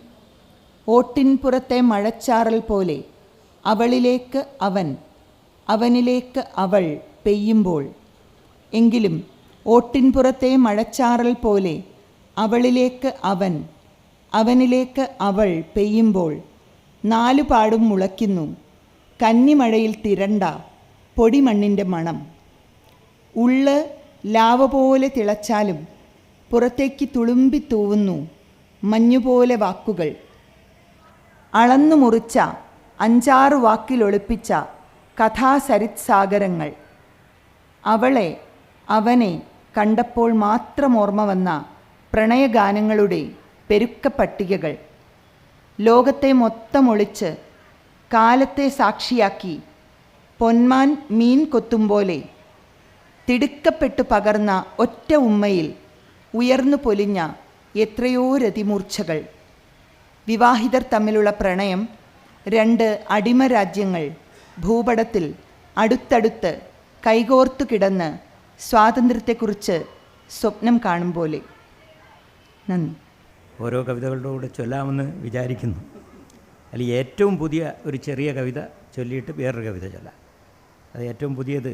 ഓട്ടിൻപുറത്തെ മഴച്ചാറൽ പോലെ അവളിലേക്ക് അവൻ, അവനിലേക്ക് അവൾ പെയ്യുമ്പോൾ. എങ്കിലും ഓട്ടിൻപുറത്തെ മഴച്ചാറൽ പോലെ അവളിലേക്ക് അവൻ, അവനിലേക്ക് അവൾ പെയ്യുമ്പോൾ 4 പാടും മുളയ്ക്കുന്നു കന്നിമഴയിൽ തിരണ്ട പൊടിമണ്ണിൻ്റെ മണം. ഉള്ള് ലാവ പോലെ തിളച്ചാലും പുറത്തേക്ക് തുളുമ്പി തൂവുന്നു മഞ്ഞുപോലെ വാക്കുകൾ. അളന്നു മുറിച്ച 5-6 വാക്കിലൊളിപ്പിച്ച കഥാസരിത്സാഗരങ്ങൾ. അവളെ അവനെ കണ്ടപ്പോൾ മാത്രം ഓർമ്മ വന്ന പ്രണയഗാനങ്ങളുടെ പെരുക്കപ്പട്ടികകൾ. ലോകത്തെ മൊത്തം ഒളിച്ച് കാലത്തെ സാക്ഷിയാക്കി പൊന്മാൻ മീൻ കൊത്തുമ്പോലെ തിടുക്കപ്പെട്ടു പകർന്ന ഒറ്റ ഉമ്മയിൽ ഉയർന്നു പൊലിഞ്ഞ എത്രയോ രതിമൂർച്ഛകൾ. വിവാഹിതർ തമ്മിലുള്ള പ്രണയം. 2 അടിമരാജ്യങ്ങൾ ഭൂപടത്തിൽ അടുത്തടുത്ത് കൈകോർത്തു കിടന്ന് സ്വാതന്ത്ര്യത്തെക്കുറിച്ച് സ്വപ്നം കാണും പോലെ. നന്ദി. ഓരോ കവിതകളുടെ കൂടെ ചൊല്ലാമെന്ന് വിചാരിക്കുന്നു. അതിൽ ഏറ്റവും പുതിയ ഒരു ചെറിയ കവിത ചൊല്ലിയിട്ട് വേറൊരു കവിത ചൊല്ലാം. അത് ഏറ്റവും പുതിയത്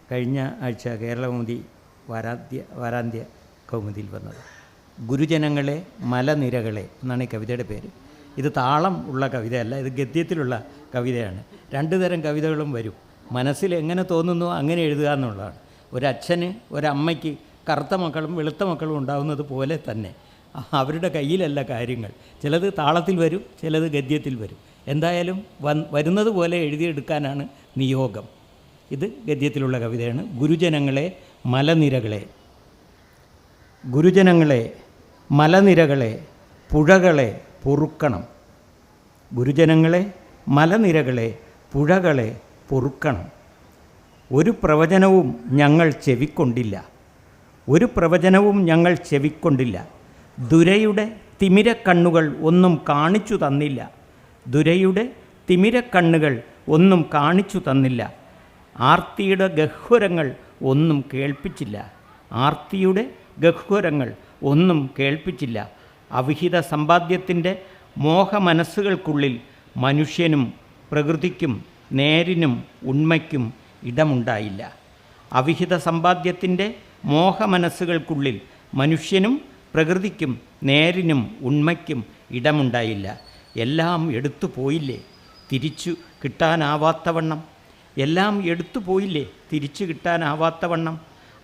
കഴിഞ്ഞ ആഴ്ച കേരളകൗമുദി വാരാന്ത്യ കൗമുദിയിൽ വന്നത്. ഗുരുജനങ്ങളെ മലനിരകളെ എന്നാണ് ഈ കവിതയുടെ പേര്. ഇത് താളം ഉള്ള കവിതയല്ല, ഇത് ഗദ്യത്തിലുള്ള കവിതയാണ്. 2 തരം കവിതകളും വരും. മനസ്സിൽ എങ്ങനെ തോന്നുന്നു അങ്ങനെ എഴുതുക എന്നുള്ളതാണ്. ഒരച്ഛന് ഒരമ്മയ്ക്ക് കറുത്ത മക്കളും വെളുത്ത മക്കളും ഉണ്ടാകുന്നത് പോലെ തന്നെ അവരുടെ കയ്യിലല്ല കാര്യങ്ങൾ. ചിലത് താളത്തിൽ വരും, ചിലത് ഗദ്യത്തിൽ വരും. എന്തായാലും വരുന്നത് പോലെ എഴുതിയെടുക്കാനാണ് നിയോഗം. ഇത് ഗദ്യത്തിലുള്ള കവിതയാണ്. ഗുരുജനങ്ങളെ മലനിരകളെ. ഗുരുജനങ്ങളെ മലനിരകളെ പുഴകളെ പൊറുക്കണം. ഗുരുജനങ്ങളെ മലനിരകളെ പുഴകളെ പൊറുക്കണം. ഒരു പ്രവചനവും ഞങ്ങൾ ചെവിക്കൊണ്ടില്ല, ഒരു പ്രവചനവും ഞങ്ങൾ ചെവിക്കൊണ്ടില്ല. ദുരയുടെ തിമിരക്കണ്ണുകൾ ഒന്നും കാണിച്ചു തന്നില്ല, ദുരയുടെ തിമിരക്കണ്ണുകൾ ഒന്നും കാണിച്ചു തന്നില്ല. ആർത്തിയുടെ ഗഹ്വരങ്ങൾ ഒന്നും കേൾപ്പിച്ചില്ല, ആർത്തിയുടെ ഗഹ്വരങ്ങൾ ഒന്നും കേൾപ്പിച്ചില്ല. അവിഹിത സമ്പാദ്യത്തിൻ്റെ മോഹമനസ്സുകൾക്കുള്ളിൽ മനുഷ്യനും പ്രകൃതിക്കും നേരിനും ഉണ്മയ്ക്കും ഇടമുണ്ടായില്ല. അവിഹിത സമ്പാദ്യത്തിൻ്റെ മോഹമനസ്സുകൾക്കുള്ളിൽ മനുഷ്യനും പ്രകൃതിക്കും നേരിനും ഉണ്മയ്ക്കും ഇടമുണ്ടായില്ല. എല്ലാം എടുത്തു പോയില്ലേ തിരിച്ചു കിട്ടാനാവാത്തവണ്ണം, എല്ലാം എടുത്തു പോയില്ലേ തിരിച്ചു കിട്ടാനാവാത്തവണ്ണം.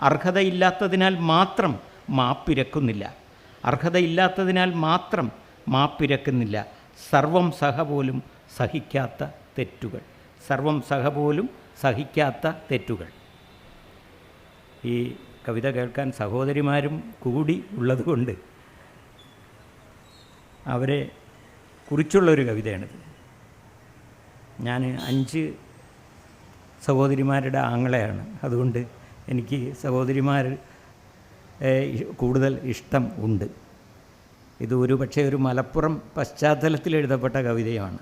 അർഹതയില്ലാത്തതിനാൽ മാത്രം മാപ്പിരക്കുന്നില്ല, അർഹതയില്ലാത്തതിനാൽ മാത്രം മാപ്പിരക്കുന്നില്ല. സർവം സഹ പോലും സഹിക്കാത്ത തെറ്റുകൾ. സർവം സഹ പോലും സഹിക്കാത്ത തെറ്റുകൾ. ഈ കവിത കേൾക്കാൻ സഹോദരിമാരും കൂടി ഉള്ളതുകൊണ്ട് അവരെ കുറിച്ചുള്ളൊരു കവിതയാണിത്. ഞാൻ 5 സഹോദരിമാരുടെ ആങ്ങളെയാണ്. അതുകൊണ്ട് എനിക്ക് സഹോദരിമാർ കൂടുതൽ ഇഷ്ടം ഉണ്ട്. ഇത് ഒരു മലപ്പുറം പശ്ചാത്തലത്തിൽ എഴുതപ്പെട്ട കവിതയാണ്.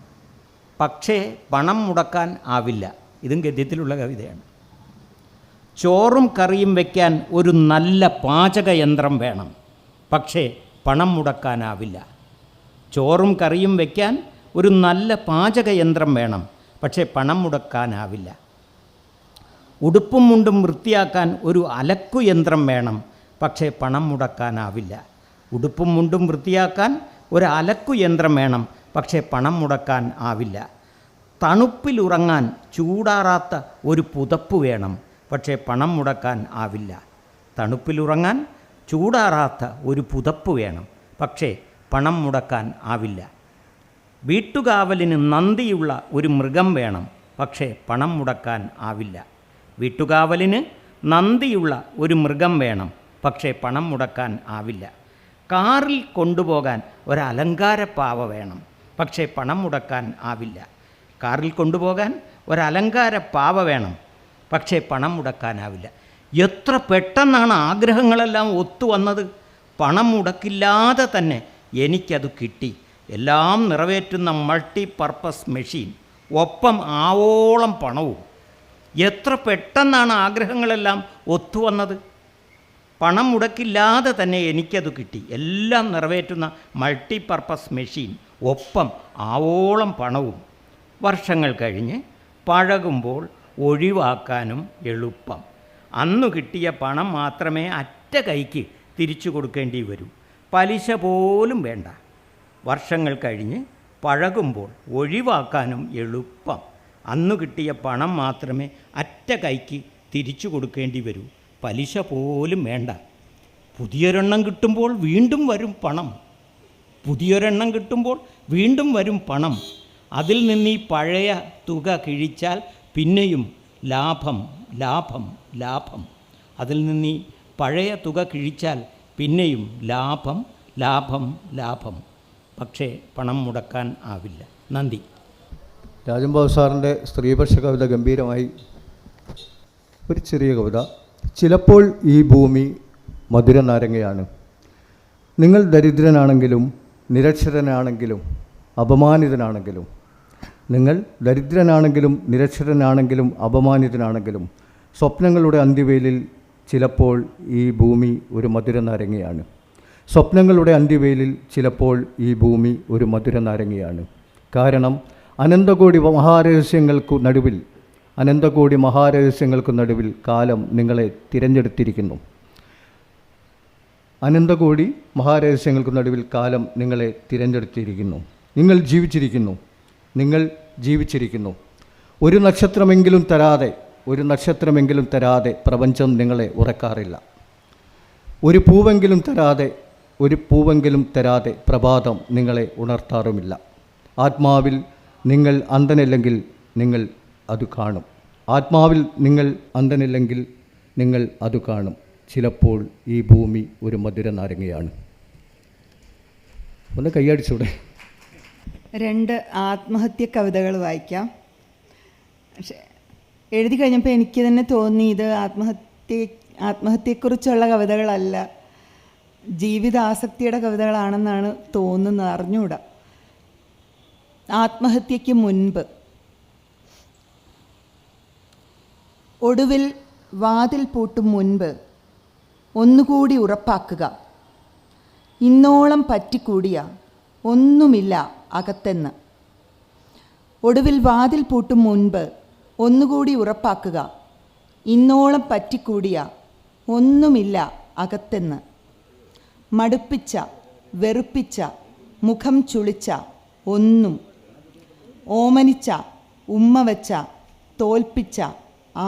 പക്ഷേ പണം മുടക്കാൻ ആവില്ല. ഇതും ഗദ്യത്തിലുള്ള കവിതയാണ്. ചോറും കറിയും വയ്ക്കാൻ ഒരു നല്ല പാചകയന്ത്രം വേണം, പക്ഷേ പണം മുടക്കാനാവില്ല. ചോറും കറിയും വയ്ക്കാൻ ഒരു നല്ല പാചകയന്ത്രം വേണം, പക്ഷേ പണം മുടക്കാനാവില്ല. ഉടുപ്പും മുണ്ടും വൃത്തിയാക്കാൻ ഒരു അലക്കുയന്ത്രം വേണം, പക്ഷേ പണം മുടക്കാനാവില്ല. ഉടുപ്പും മുണ്ടും വൃത്തിയാക്കാൻ ഒരു അലക്കുയന്ത്രം വേണം, പക്ഷേ പണം മുടക്കാൻ ആവില്ല. തണുപ്പിലുറങ്ങാൻ ചൂടാറാത്ത ഒരു പുതപ്പ് വേണം, പക്ഷേ പണം മുടക്കാൻ ആവില്ല. തണുപ്പിലുറങ്ങാൻ ചൂടാറാത്ത ഒരു പുതപ്പ് വേണം, പക്ഷേ പണം മുടക്കാൻ ആവില്ല. വീട്ടുകാവലിന് നന്ദിയുള്ള ഒരു മൃഗം വേണം, പക്ഷേ പണം മുടക്കാൻ ആവില്ല. വീട്ടുകാവലിന് നന്ദിയുള്ള ഒരു മൃഗം വേണം, പക്ഷേ പണം മുടക്കാൻ ആവില്ല. കാറിൽ കൊണ്ടുപോകാൻ ഒരു അലങ്കാരപ്പാവ വേണം, പക്ഷേ പണം മുടക്കാൻ ആവില്ല. കാറിൽ കൊണ്ടുപോകാൻ ഒരു അലങ്കാരപ്പാവ വേണം, പക്ഷേ പണം മുടക്കാനാവില്ല. എത്ര പെട്ടെന്നാണ് ആഗ്രഹങ്ങളെല്ലാം ഒത്തുവന്നത്. പണം മുടക്കില്ലാതെ തന്നെ എനിക്കത് കിട്ടി. എല്ലാം നിറവേറ്റുന്ന മൾട്ടി പർപ്പസ് മെഷീൻ, ഒപ്പം ആവോളം പണവും. എത്ര പെട്ടെന്നാണ് ആഗ്രഹങ്ങളെല്ലാം ഒത്തുവന്നത്. പണം മുടക്കില്ലാതെ തന്നെ എനിക്കത് കിട്ടി. എല്ലാം നിറവേറ്റുന്ന മൾട്ടി പർപ്പസ് മെഷീൻ, ഒപ്പം ആവോളം പണവും. വർഷങ്ങൾ കഴിഞ്ഞ് പഴകുമ്പോൾ ഒഴിവാക്കാനും എളുപ്പം. അന്നു കിട്ടിയ പണം മാത്രമേ അറ്റ കൈക്ക് തിരിച്ചു കൊടുക്കേണ്ടി വരൂ. പലിശ പോലും വേണ്ട. വർഷങ്ങൾ കഴിഞ്ഞ് പഴകുമ്പോൾ ഒഴിവാക്കാനും എളുപ്പം. അന്നു കിട്ടിയ പണം മാത്രമേ അറ്റ കൈക്ക് തിരിച്ചു കൊടുക്കേണ്ടി വരൂ. പലിശ പോലും വേണ്ട. പുതിയൊരെണ്ണം കിട്ടുമ്പോൾ വീണ്ടും വരും പണം. പുതിയൊരെണ്ണം കിട്ടുമ്പോൾ വീണ്ടും വരും പണം. അതിൽ നിന്ന് ഈ പഴയ തുക കിഴിച്ചാൽ പിന്നെയും ലാഭം ലാഭം ലാഭം. അതിൽ നിന്ന് ഈ പഴയ തുക കിഴിച്ചാൽ പിന്നെയും ലാഭം ലാഭം ലാഭം. പക്ഷേ പണം മുടക്കാൻ ആവില്ല. നന്ദി. രാജൻബാബു സാറിൻ്റെ സ്ത്രീപക്ഷ കവിത ഗംഭീരമായി. ഒരു ചെറിയ കവിത. ചിലപ്പോൾ ഈ ഭൂമി മധുര നാരങ്ങയാണ്. നിങ്ങൾ ദരിദ്രനാണെങ്കിലും നിരക്ഷരനാണെങ്കിലും അപമാനിതനാണെങ്കിലും, നിങ്ങൾ ദരിദ്രനാണെങ്കിലും നിരക്ഷരനാണെങ്കിലും അപമാനിതനാണെങ്കിലും, സ്വപ്നങ്ങളുടെ അന്തിവേലിൽ ചിലപ്പോൾ ഈ ഭൂമി ഒരു മധുര നാരങ്ങയാണ്. സ്വപ്നങ്ങളുടെ അന്തിവേലിൽ ചിലപ്പോൾ ഈ ഭൂമി ഒരു മധുര നാരങ്ങയാണ്. കാരണം അനന്തകോടി മഹാരഹസ്യങ്ങൾക്ക് നടുവിൽ കാലം നിങ്ങളെ തിരഞ്ഞെടുത്തിരിക്കുന്നു. അനന്തകോടി മഹാരഹസ്യങ്ങൾക്ക് നടുവിൽ കാലം നിങ്ങളെ തിരഞ്ഞെടുത്തിരിക്കുന്നു. നിങ്ങൾ ജീവിച്ചിരിക്കുന്നു. ഒരു നക്ഷത്രമെങ്കിലും തരാതെ പ്രപഞ്ചം നിങ്ങളെ ഉറക്കാറില്ല. ഒരു പൂവെങ്കിലും തരാതെ പ്രഭാതം നിങ്ങളെ ഉണർത്താറുമില്ല. ആത്മാവിൽ നിങ്ങൾ അന്ധനല്ലെങ്കിൽ നിങ്ങൾ അത് കാണും. ചിലപ്പോൾ ഈ ഭൂമി ഒരു മധുര നാരങ്ങയാണ്. ഒന്ന് കൈയടിച്ചൂടെ? 2 ആത്മഹത്യ കവിതകൾ വായിക്കാം. പക്ഷെ എഴുതി കഴിഞ്ഞപ്പോൾ എനിക്ക് തന്നെ തോന്നി ഇത് ആത്മഹത്യയെക്കുറിച്ചുള്ള കവിതകളല്ല, ജീവിതാസക്തിയുടെ കവിതകളാണെന്നാണ് തോന്നുന്നത്. അറിഞ്ഞുകൂടാ. ആത്മഹത്യയ്ക്ക് മുൻപ്. ഒടുവിൽ വാതിൽ പൂട്ടും മുൻപ് ഒന്നുകൂടി ഉറപ്പാക്കുക, ഇന്നോളം പറ്റിക്കൂടിയ ഒന്നുമില്ല അകത്തെന്ന്. ഒടുവിൽ വാതിൽ പൂട്ടും മുൻപ് ഒന്നുകൂടി ഉറപ്പാക്കുക, ഇന്നോളം പറ്റിക്കൂടിയ ഒന്നുമില്ല അകത്തെന്ന്. മടുപ്പിച്ച, വെറുപ്പിച്ച, മുഖം ചുളിച്ച ഒന്നും, ഓമനിച്ച, ഉമ്മ വച്ച, തോൽപ്പിച്ച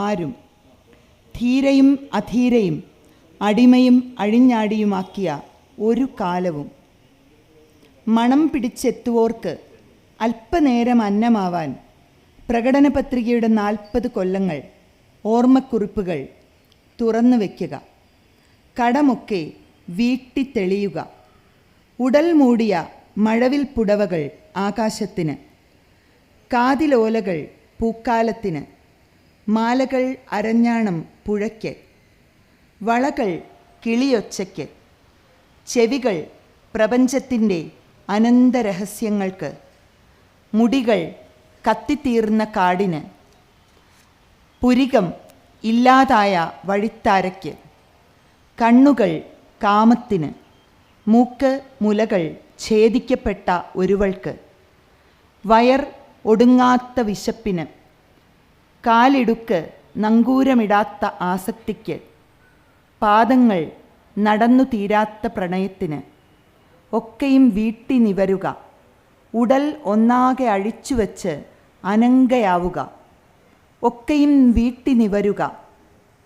ആരും, ധീരയും അധീരയും അടിമയും അഴിഞ്ഞാടിയുമാക്കിയ ഒരു കാലവും, മണം പിടിച്ചെത്തുവോർക്ക് അല്പനേരം അന്നമാവാൻ, പ്രകടന പത്രികയുടെ 40 കൊല്ലങ്ങൾ, ഓർമ്മക്കുറിപ്പുകൾ തുറന്നു വയ്ക്കുക, കടമൊക്കെ വീട്ടിത്തെളിയുക, ഉടൽ മൂടിയ മഴവിൽ പുടവകൾ ആകാശത്തിന്, കാതിലോലകൾ പൂക്കാലത്തിന്, മാലകൾ അരഞ്ഞാണം പുഴയ്ക്ക്, വളകൾ കിളിയൊച്ചയ്ക്ക്, ചെവികൾ പ്രപഞ്ചത്തിൻ്റെ അനന്തരഹസ്യങ്ങൾക്ക്, മുടികൾ കത്തിത്തീർന്ന കാടിന്, പുരികം ഇല്ലാതായ വഴിത്താരയ്ക്ക്, കണ്ണുകൾ കാമത്തിന്, മൂക്ക് മുലകൾ ഛേദിക്കപ്പെട്ട ഒരുവൾക്ക്, വയർ ഒടുങ്ങാത്ത വിശപ്പിന്, കാലിടുക്ക് നങ്കൂരമിടാത്ത ആസക്തിക്ക്, പാദങ്ങൾ നടന്നു തീരാത്ത പ്രണയത്തിന്, ഒക്കെയും വീട്ടി നിവരുക, ഉടൽ ഒന്നാകെ അഴിച്ചുവെച്ച് അനങ്കയാവുക, ഒക്കെയും വീട്ടി നിവരുക,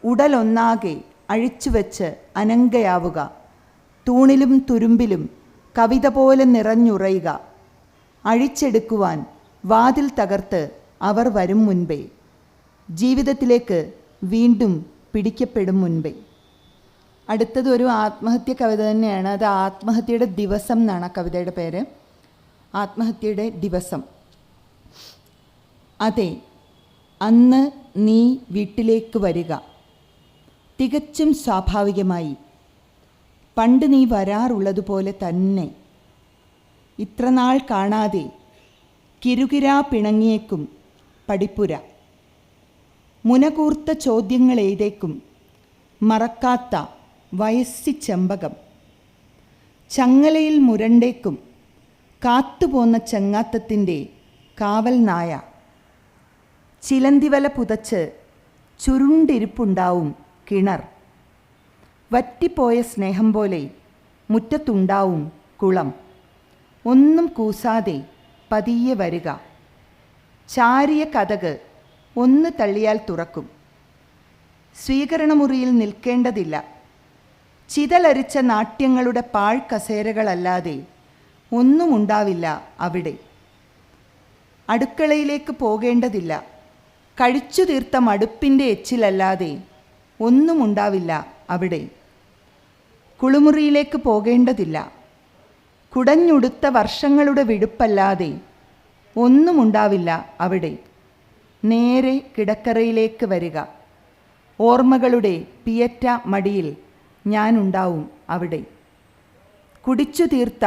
ഉടലൊന്നാകെ അഴിച്ചുവെച്ച് അനങ്കയാവുക, തൂണിലും തുരുമ്പിലും കവിത പോലെ നിറഞ്ഞുറയുക, അഴിച്ചെടുക്കുവാൻ വാതിൽ തകർത്ത് അവർ വരും മുൻപേ, ജീവിതത്തിലേക്ക് വീണ്ടും പിടിക്കപ്പെടും മുൻപേ. അടുത്തത് ഒരു ആത്മഹത്യ കവിത തന്നെയാണ്. അത് ആത്മഹത്യയുടെ ദിവസം എന്നാണ് ആ കവിതയുടെ പേര്. ആത്മഹത്യയുടെ ദിവസം. അതെ, അന്ന് നീ വീട്ടിലേക്ക് വരിക, തികച്ചും സ്വാഭാവികമായി, പണ്ട് നീ വരാറുള്ളതുപോലെ തന്നെ. ഇത്രനാൾ കാണാതെ കിരുകിരാ പിണങ്ങിയേക്കും പടിപ്പുര, മുനകൂർത്ത ചോദ്യങ്ങൾ എഴുതേക്കും മറക്കാത്ത വയസ്സി ചെമ്പകം, ചങ്ങലയിൽ മുരണ്ടേക്കും കാത്തുപോന്ന ചങ്ങാത്തത്തിൻ്റെ കാവൽ നായ, ചിലന്തിവല പുതച്ച് ചുരുണ്ടിരിപ്പുണ്ടാവും കിണർ, വറ്റിപ്പോയ സ്നേഹം പോലെ മുറ്റത്തുണ്ടാവും കുളം, ഒന്നും കൂസാതെ പതിയെ വരിക, ചാരിയ കതക് ഒന്ന് തള്ളിയാൽ തുറക്കും, സ്വീകരണമുറിയിൽ നിൽക്കേണ്ടതില്ല, ചിതലരിച്ച നാട്യങ്ങളുടെ പാഴ്കസേരകളല്ലാതെ ഒന്നും ഉണ്ടാവില്ല അവിടെ, അടുക്കളയിലേക്ക് പോകേണ്ടതില്ല, കഴിച്ചു തീർത്ത മടുപ്പിൻ്റെ എച്ചിലല്ലാതെ ഒന്നും ഉണ്ടാവില്ല അവിടെ, കുളിമുറിയിലേക്ക് പോകേണ്ടതില്ല, കുടഞ്ഞുടുത്ത വർഷങ്ങളുടെ വിടുപ്പല്ലാതെ ഒന്നും ഉണ്ടാവില്ല അവിടെ, നേരെ കിടക്കറയിലേക്ക് വരിക, ഓർമ്മകളുടെ പിയറ്റ മടിയിൽ ഞാനുണ്ടാവും അവിടെ, കുടിച്ചു തീർത്ത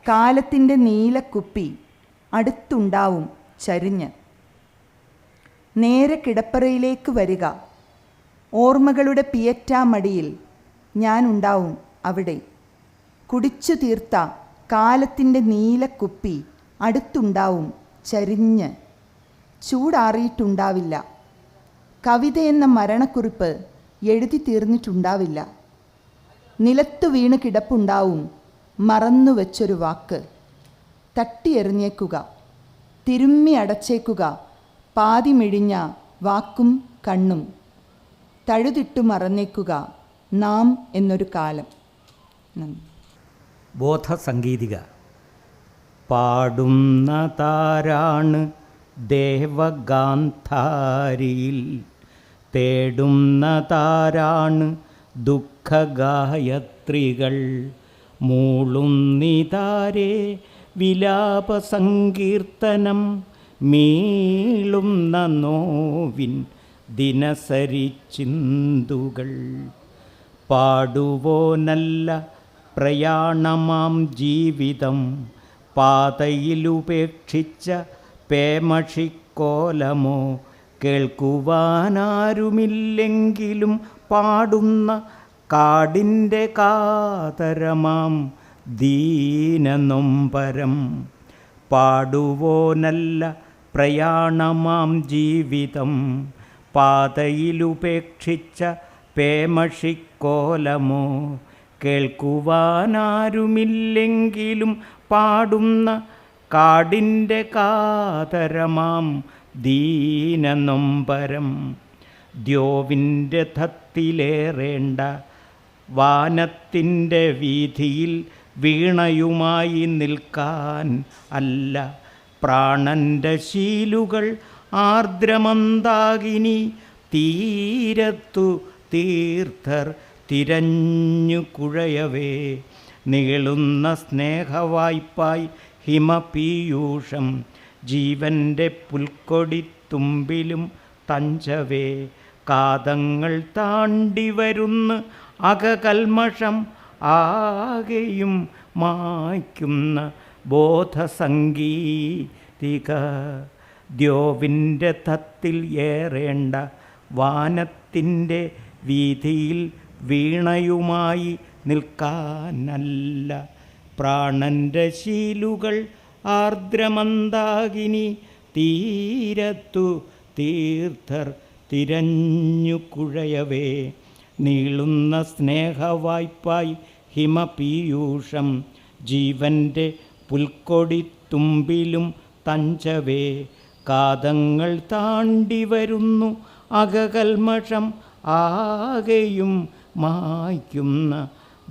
കാലത്തിൻ്റെ നീലക്കുപ്പി അടുത്തുണ്ടാവും ചരിഞ്ഞ്, നേരെ കിടപ്പറയിലേക്ക് വരിക, ഓർമ്മകളുടെ പിയറ്റ മടിയിൽ ഞാനുണ്ടാവും അവിടെ, കുടിച്ചു തീർത്ത കാലത്തിൻ്റെ നീലക്കുപ്പി അടുത്തുണ്ടാവും ചരിഞ്ഞ്, ചൂടാറിയിട്ടുണ്ടാവില്ല, കവിതയെന്ന മരണക്കുറിപ്പ് എഴുതി തീർന്നിട്ടുണ്ടാവില്ല, നിലത്തു വീണ് കിടപ്പുണ്ടാവും മറന്നു വെച്ചൊരു വാക്ക്, തട്ടിയെറിഞ്ഞേക്കുക, തിരുമ്മി അടച്ചേക്കുക പാതി മിഴിഞ്ഞ വാക്കും കണ്ണും, തഴുതിട്ടു മറന്നേക്കുക നാം എന്നൊരു കാലം. ബോധസംഗീതിക. പാടുന്ന താരാണ് ദേവഗാന്ധാരിയിൽ, തേടുന്ന താരാണ് ദുഃഖഗായത്രികൾ, മൂളുന്നിതാരേ വിലാപസങ്കീർത്തനം, മീളുന്ന നോവിൻ ദിനസരി ചിന്തുകൾ. പാടുവോനല്ല പ്രയാണമാം ജീവിതം, പാതയിലുപേക്ഷിച്ച പേമഷിക്കോലമോ, കേൾക്കുവാനാരുമില്ലെങ്കിലും പാടുന്ന കാടിൻ്റെ കാതരമാം ദീനനൊമ്പരം. പാടുവോനല്ല പ്രയാണമാം ജീവിതം, പാതയിലുപേക്ഷിച്ച പേമഷിക്കോലമോ, കേൾക്കുവാനാരുമില്ലെങ്കിലും പാടുന്ന കാടിൻ്റെ കാതരമാം ദീനനൊമ്പരം. ദ്യോവിൻ്റെ രഥത്തിലേറേണ്ട വാനത്തിൻ്റെ വീഥിയിൽ വീണയുമായി നിൽക്കാൻ അല്ല, പ്രാണന്റെ ശീലുകൾ ആർദ്രമന്ദാകിനി തീരത്തു തീർത്ഥർ തിരഞ്ഞു കുഴയവേ നീളുന്ന സ്നേഹവായ്പായി ഹിമപീയൂഷം ജീവൻ്റെ പുൽക്കൊടിത്തുമ്പിലും തഞ്ചവേ കാതങ്ങൾ താണ്ടി വരുന്ന അകകൽമഷം ആകെയും മായ്ക്കുന്ന ബോധസംഗീതിക ദ്യോവിൻ്റെ തത്തിൽ ഏറേണ്ട വാനത്തിൻ്റെ വീതിയിൽ വീണയുമായി നിൽക്കാനല്ല പ്രാണന്റെ ശീലുകൾ ആർദ്രമന്ദാകിനി തീരത്തു തീർത്ഥർ തിരഞ്ഞു കുഴയവേ നീളുന്ന സ്നേഹവായ്പായി ഹിമപീയൂഷം ജീവൻ്റെ പുൽക്കൊടിത്തുമ്പിലും തഞ്ചവേ കാതങ്ങൾ താണ്ടി വരുന്നു അകകൽമഷം ആകെയും മായ്ക്കുന്ന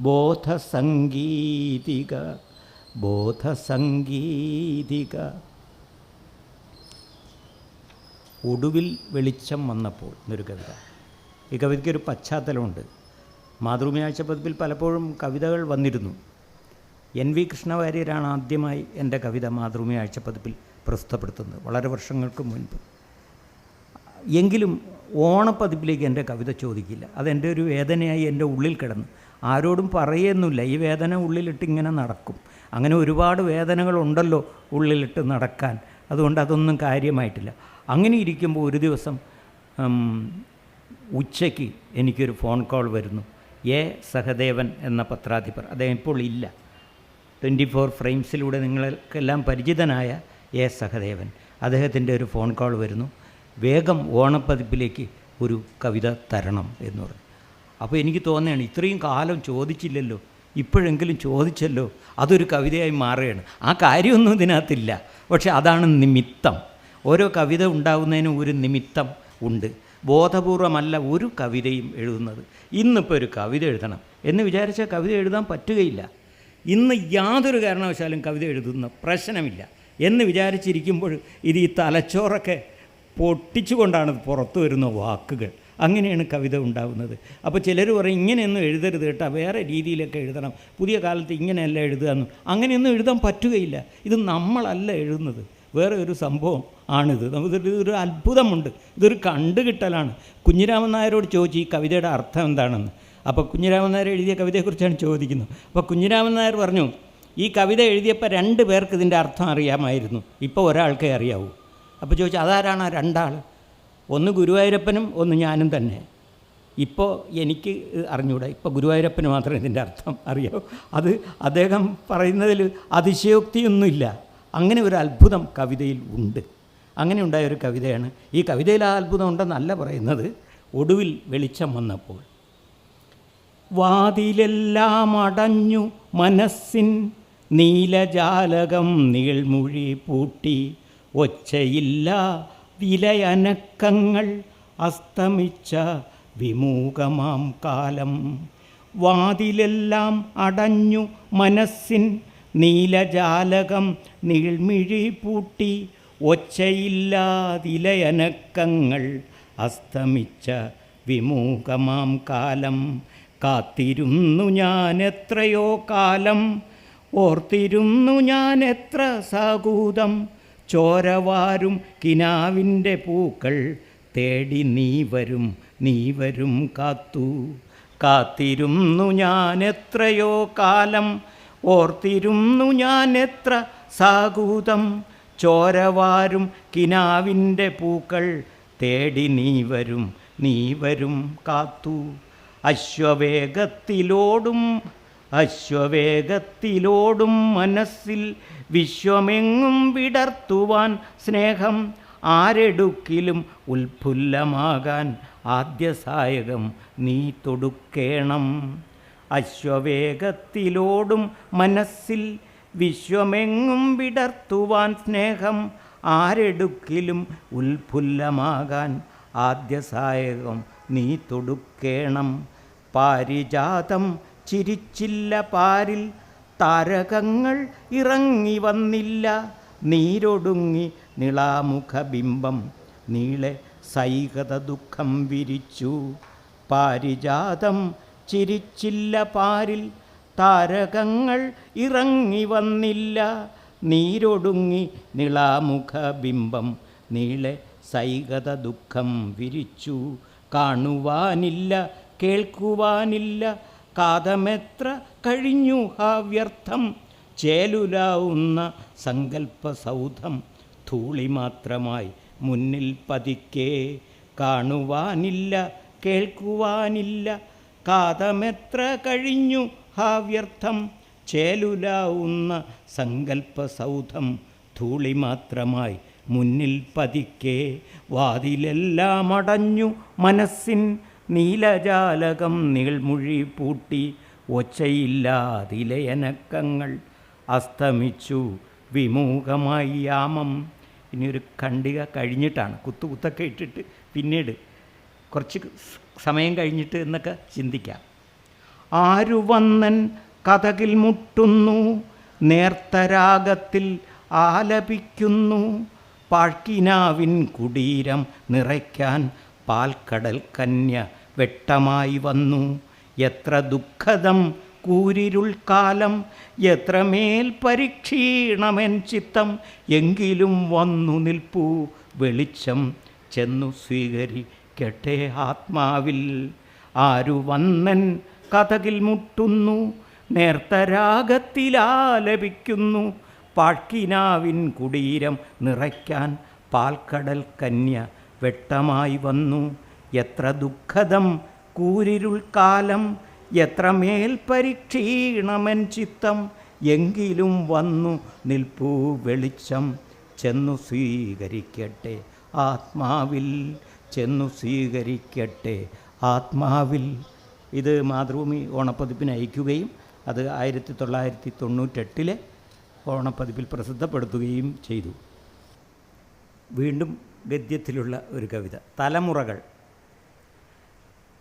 ബോധസംഗീതിക ഒടുവിൽ വെളിച്ചം വന്നപ്പോൾ എന്നൊരു കവിത. ഈ കവിതയ്ക്കൊരു പശ്ചാത്തലമുണ്ട്. മാതൃഭൂമി ആഴ്ചപ്പതിപ്പിൽ പലപ്പോഴും കവിതകൾ വന്നിരുന്നു. NV കൃഷ്ണവാര്യരാണ് ആദ്യമായി എൻ്റെ കവിത മാതൃഭൂമി ആഴ്ചപ്പതിപ്പിൽ പ്രസിദ്ധപ്പെടുത്തുന്നത്, വളരെ വർഷങ്ങൾക്ക് മുൻപ്. എങ്കിലും ഓണപ്പതിപ്പിലേക്ക് എൻ്റെ കവിത ചോദിക്കില്ല. അതെൻ്റെ ഒരു വേദനയായി എൻ്റെ ഉള്ളിൽ കിടന്നു. ആരോടും പറയുന്നില്ല, ഈ വേദന ഉള്ളിലിട്ട് ഇങ്ങനെ നടക്കും. അങ്ങനെ ഒരുപാട് വേദനകളുണ്ടല്ലോ ഉള്ളിലിട്ട് നടക്കാൻ, അതുകൊണ്ട് അതൊന്നും കാര്യമായിട്ടില്ല. അങ്ങനെ ഇരിക്കുമ്പോൾ ഒരു ദിവസം ഉച്ചയ്ക്ക് എനിക്കൊരു ഫോൺ കോൾ വരുന്നു. എ സഹദേവൻ എന്ന പത്രാധിപർ, അദ്ദേഹം ഇപ്പോൾ ഇല്ല, 24 ഫ്രെയിംസിലൂടെ നിങ്ങൾക്കെല്ലാം പരിചിതനായ എ സഹദേവൻ, അദ്ദേഹത്തിൻ്റെ ഒരു ഫോൺ കോൾ വരുന്നു. വേഗം ഓണപ്പതിപ്പിലേക്ക് ഒരു കവിത തരണം എന്ന് പറഞ്ഞു. അപ്പോൾ എനിക്ക് തോന്നുകയാണ്, ഇത്രയും കാലം ചോദിച്ചില്ലല്ലോ, ഇപ്പോഴെങ്കിലും ചോദിച്ചല്ലോ, അതൊരു കവിതയായി മാറുകയാണ്. ആ കാര്യമൊന്നും ഇതിനകത്തില്ല, പക്ഷെ അതാണ് നിമിത്തം. ഓരോ കവിത ഉണ്ടാകുന്നതിനും ഒരു നിമിത്തം ഉണ്ട്. ബോധപൂർവമല്ല ഒരു കവിതയും എഴുതുന്നത്. ഇന്നിപ്പോൾ ഒരു കവിത എഴുതണം എന്ന് വിചാരിച്ചാൽ കവിത എഴുതാൻ പറ്റുകയില്ല. ഇന്ന് യാതൊരു കാരണവശാലും കവിത എഴുതുന്ന പ്രശ്നമില്ല എന്ന് വിചാരിച്ചിരിക്കുമ്പോൾ ഇത് ഈ തലച്ചോറൊക്കെ പൊട്ടിച്ചുകൊണ്ടാണ് പുറത്തു വരുന്ന വാക്കുകൾ. അങ്ങനെയാണ് കവിത ഉണ്ടാകുന്നത്. അപ്പോൾ ചിലർ പറയും ഇങ്ങനെയൊന്നും എഴുതരുത് കേട്ടോ, വേറെ രീതിയിലൊക്കെ എഴുതണം, പുതിയ കാലത്ത് ഇങ്ങനെയല്ല എഴുതുകയെന്നും. അങ്ങനെയൊന്നും എഴുതാൻ പറ്റുകയില്ല. ഇത് നമ്മളല്ല എഴുതുന്നത്, വേറെ ഒരു സംഭവം ആണിത്. ഇതൊരു അത്ഭുതമുണ്ട്, ഇതൊരു കണ്ടുകിട്ടലാണ്. കുഞ്ഞിരാമൻ നായരോട് ചോദിച്ചു ഈ കവിതയുടെ അർത്ഥം എന്താണെന്ന്. അപ്പോൾ കുഞ്ഞിരാമൻ നായർ എഴുതിയ കവിതയെക്കുറിച്ചാണ് ചോദിക്കുന്നത്. അപ്പോൾ കുഞ്ഞിരാമൻ നായർ പറഞ്ഞു, ഈ കവിത എഴുതിയപ്പോൾ 2 പേർക്ക് ഇതിൻ്റെ അർത്ഥം അറിയാമായിരുന്നു, ഇപ്പോൾ ഒരാൾക്കേ അറിയാവൂ. അപ്പോൾ ചോദിച്ചു അതാരാണ് ആ 2 ആൾ? ഒന്ന് ഗുരുവായൂരപ്പനും ഒന്ന് ഞാനും തന്നെ. ഇപ്പോൾ എനിക്ക് അറിഞ്ഞൂടാ, ഇപ്പോൾ ഗുരുവായൂരപ്പന് മാത്രമേ ഇതിൻ്റെ അർത്ഥം അറിയാവൂ. അത് അദ്ദേഹം പറയുന്നതിൽ അതിശയോക്തിയൊന്നുമില്ല. അങ്ങനെ ഒരു അത്ഭുതം കവിതയിൽ ഉണ്ട്. അങ്ങനെ ഉണ്ടായൊരു കവിതയാണ് ഈ കവിതയിൽ. ആ അത്ഭുതം ഉണ്ടെന്നല്ല പറയുന്നത്. ഒടുവിൽ വെളിച്ചം വന്നപ്പോൾ വാതിലെല്ലാം അടഞ്ഞു മനസ്സിൻ നീലജാലകം നീൾമുഴി പൂട്ടി ഒച്ചയില്ല വിലയനക്കങ്ങൾ അസ്തമിച്ച വിമൂകമാം കാലം. വാതിലെല്ലാം അടഞ്ഞു മനസ്സിൻ നീലജാലകം നീൾമിഴി പൂട്ടി ഒച്ചയില്ലാതിലയനക്കങ്ങൾ അസ്തമിച്ച വിമൂകമാം കാലം. കാത്തിരുന്നു ഞാൻ എത്രയോ കാലം, ഓർത്തിരുന്നു ഞാൻ എത്ര സാകൂതം, ചോരവാരും കിനാവിൻ്റെ പൂക്കൾ തേടി നീ വരും കാത്തു. കാത്തിരുന്നു ഞാൻ എത്രയോ കാലം, ഓർത്തിരുന്നു ഞാൻ എത്ര സാകൂതം, ചോരവാരും കിനാവിൻ്റെ പൂക്കൾ തേടി നീ വരും കാത്തു. അശ്വവേഗത്തിലോടും മനസ്സിൽ വിശ്വമെങ്ങും വിടർത്തുവാൻ സ്നേഹം. ആരെടുക്കിലും ഉൽഫുല്ലമാകാൻ ആദ്യസായകം നീ തൊടുക്കേണം. അശ്വവേഗത്തിലോടും മനസ്സിൽ വിശ്വമെങ്ങും വിടർത്തുവാൻ സ്നേഹം. ആരെടുക്കിലും ഉൽഫുല്ലമാകാൻ ആദ്യസായകം നീ തൊടുക്കേണം. പാരിജാതം ചിരിച്ചില്ല പാരിൽ, താരകങ്ങൾ ഇറങ്ങി വന്നില്ല, നീരൊടുങ്ങി നിളാമുഖബിംബം നീളെ സൈകത ദുഃഖം വിരിച്ചു. പാരിജാതം ചിരിച്ചില്ല പാരിൽ, താരകങ്ങൾ ഇറങ്ങി വന്നില്ല. നീരൊടുങ്ങി നിളാമുഖബിംബം നീളെ സൈകത ദുഃഖം വിരിച്ചു. കാണുവാനില്ല കേൾക്കുവാനില്ല, കാതമെത്ര കഴിഞ്ഞു ഹാ വ്യർത്ഥം. ചേലുലാവുന്ന സങ്കല്പസൗധം ധൂളി മാത്രമായി മുന്നിൽ പതിക്കെ. കാണുവാനില്ല കേൾക്കുവാനില്ല, കാതമെത്ര കഴിഞ്ഞു ഹാ വ്യർത്ഥം. ചേലുലാവുന്ന സങ്കല്പസൗധം ധൂളി മാത്രമായി മുന്നിൽ പതിക്കെ. വാതിലെല്ലാം അടഞ്ഞു മനസ്സിൻ നീലജാലകം നീൾമുഴി പൂട്ടി. ഒച്ചയില്ലാതിലയനക്കങ്ങൾ അസ്തമിച്ചു വിമുഖമായി യാമം. ഇനിയൊരു ഖണ്ഡിക കഴിഞ്ഞിട്ടാണ്, കുത്തൊക്കെ ഇട്ടിട്ട് പിന്നീട് കുറച്ച് സമയം കഴിഞ്ഞിട്ട് എന്നൊക്കെ ചിന്തിക്കാം. ആരു വന്നൻ കഥകിൽ മുട്ടുന്നു, നേർത്തരാഗത്തിൽ ആലപിക്കുന്നു. പാഴ്ക്കിനാവിൻ കുടീരം നിറയ്ക്കാൻ പാൽക്കടൽ കന്യ വെട്ടമായി വന്നു. എത്ര ദുഃഖദം കൂരിരുൾക്കാലം, എത്രമേൽ പരീക്ഷീണമെൻ ചിത്തം. എങ്കിലും വന്നു നിൽപ്പൂ വെളിച്ചം, ചെന്നു സ്വീകരിക്കട്ടെ ആത്മാവിൽ. ആരു വന്നൻ കഥകിൽ മുട്ടുന്നു, നേർത്തരാഗത്തിലാലപിക്കുന്നു. പാഴ്ക്കിനാവിൻ കുടീരം നിറയ്ക്കാൻ പാൽക്കടൽ കന്യ വെട്ടമായി വന്നു. എത്ര ദുഃഖദം കൂരിരുൾക്കാലം, എത്രമേൽ പരീക്ഷീണമെൻ ചിത്തം. എങ്കിലും വന്നു നിൽപ്പൂ വെളിച്ചം, ചെന്നു സ്വീകരിക്കട്ടെ ആത്മാവിൽ. ചെന്നു സ്വീകരിക്കട്ടെ ആത്മാവിൽ. ഇത് മാതൃഭൂമി ഓണപ്പതിപ്പിന് അയക്കുകയും അത് 1998 ഓണപ്പതിപ്പിൽ പ്രസിദ്ധപ്പെടുത്തുകയും ചെയ്തു. വീണ്ടും ഗദ്യത്തിലുള്ള ഒരു കവിത. തലമുറകൾ.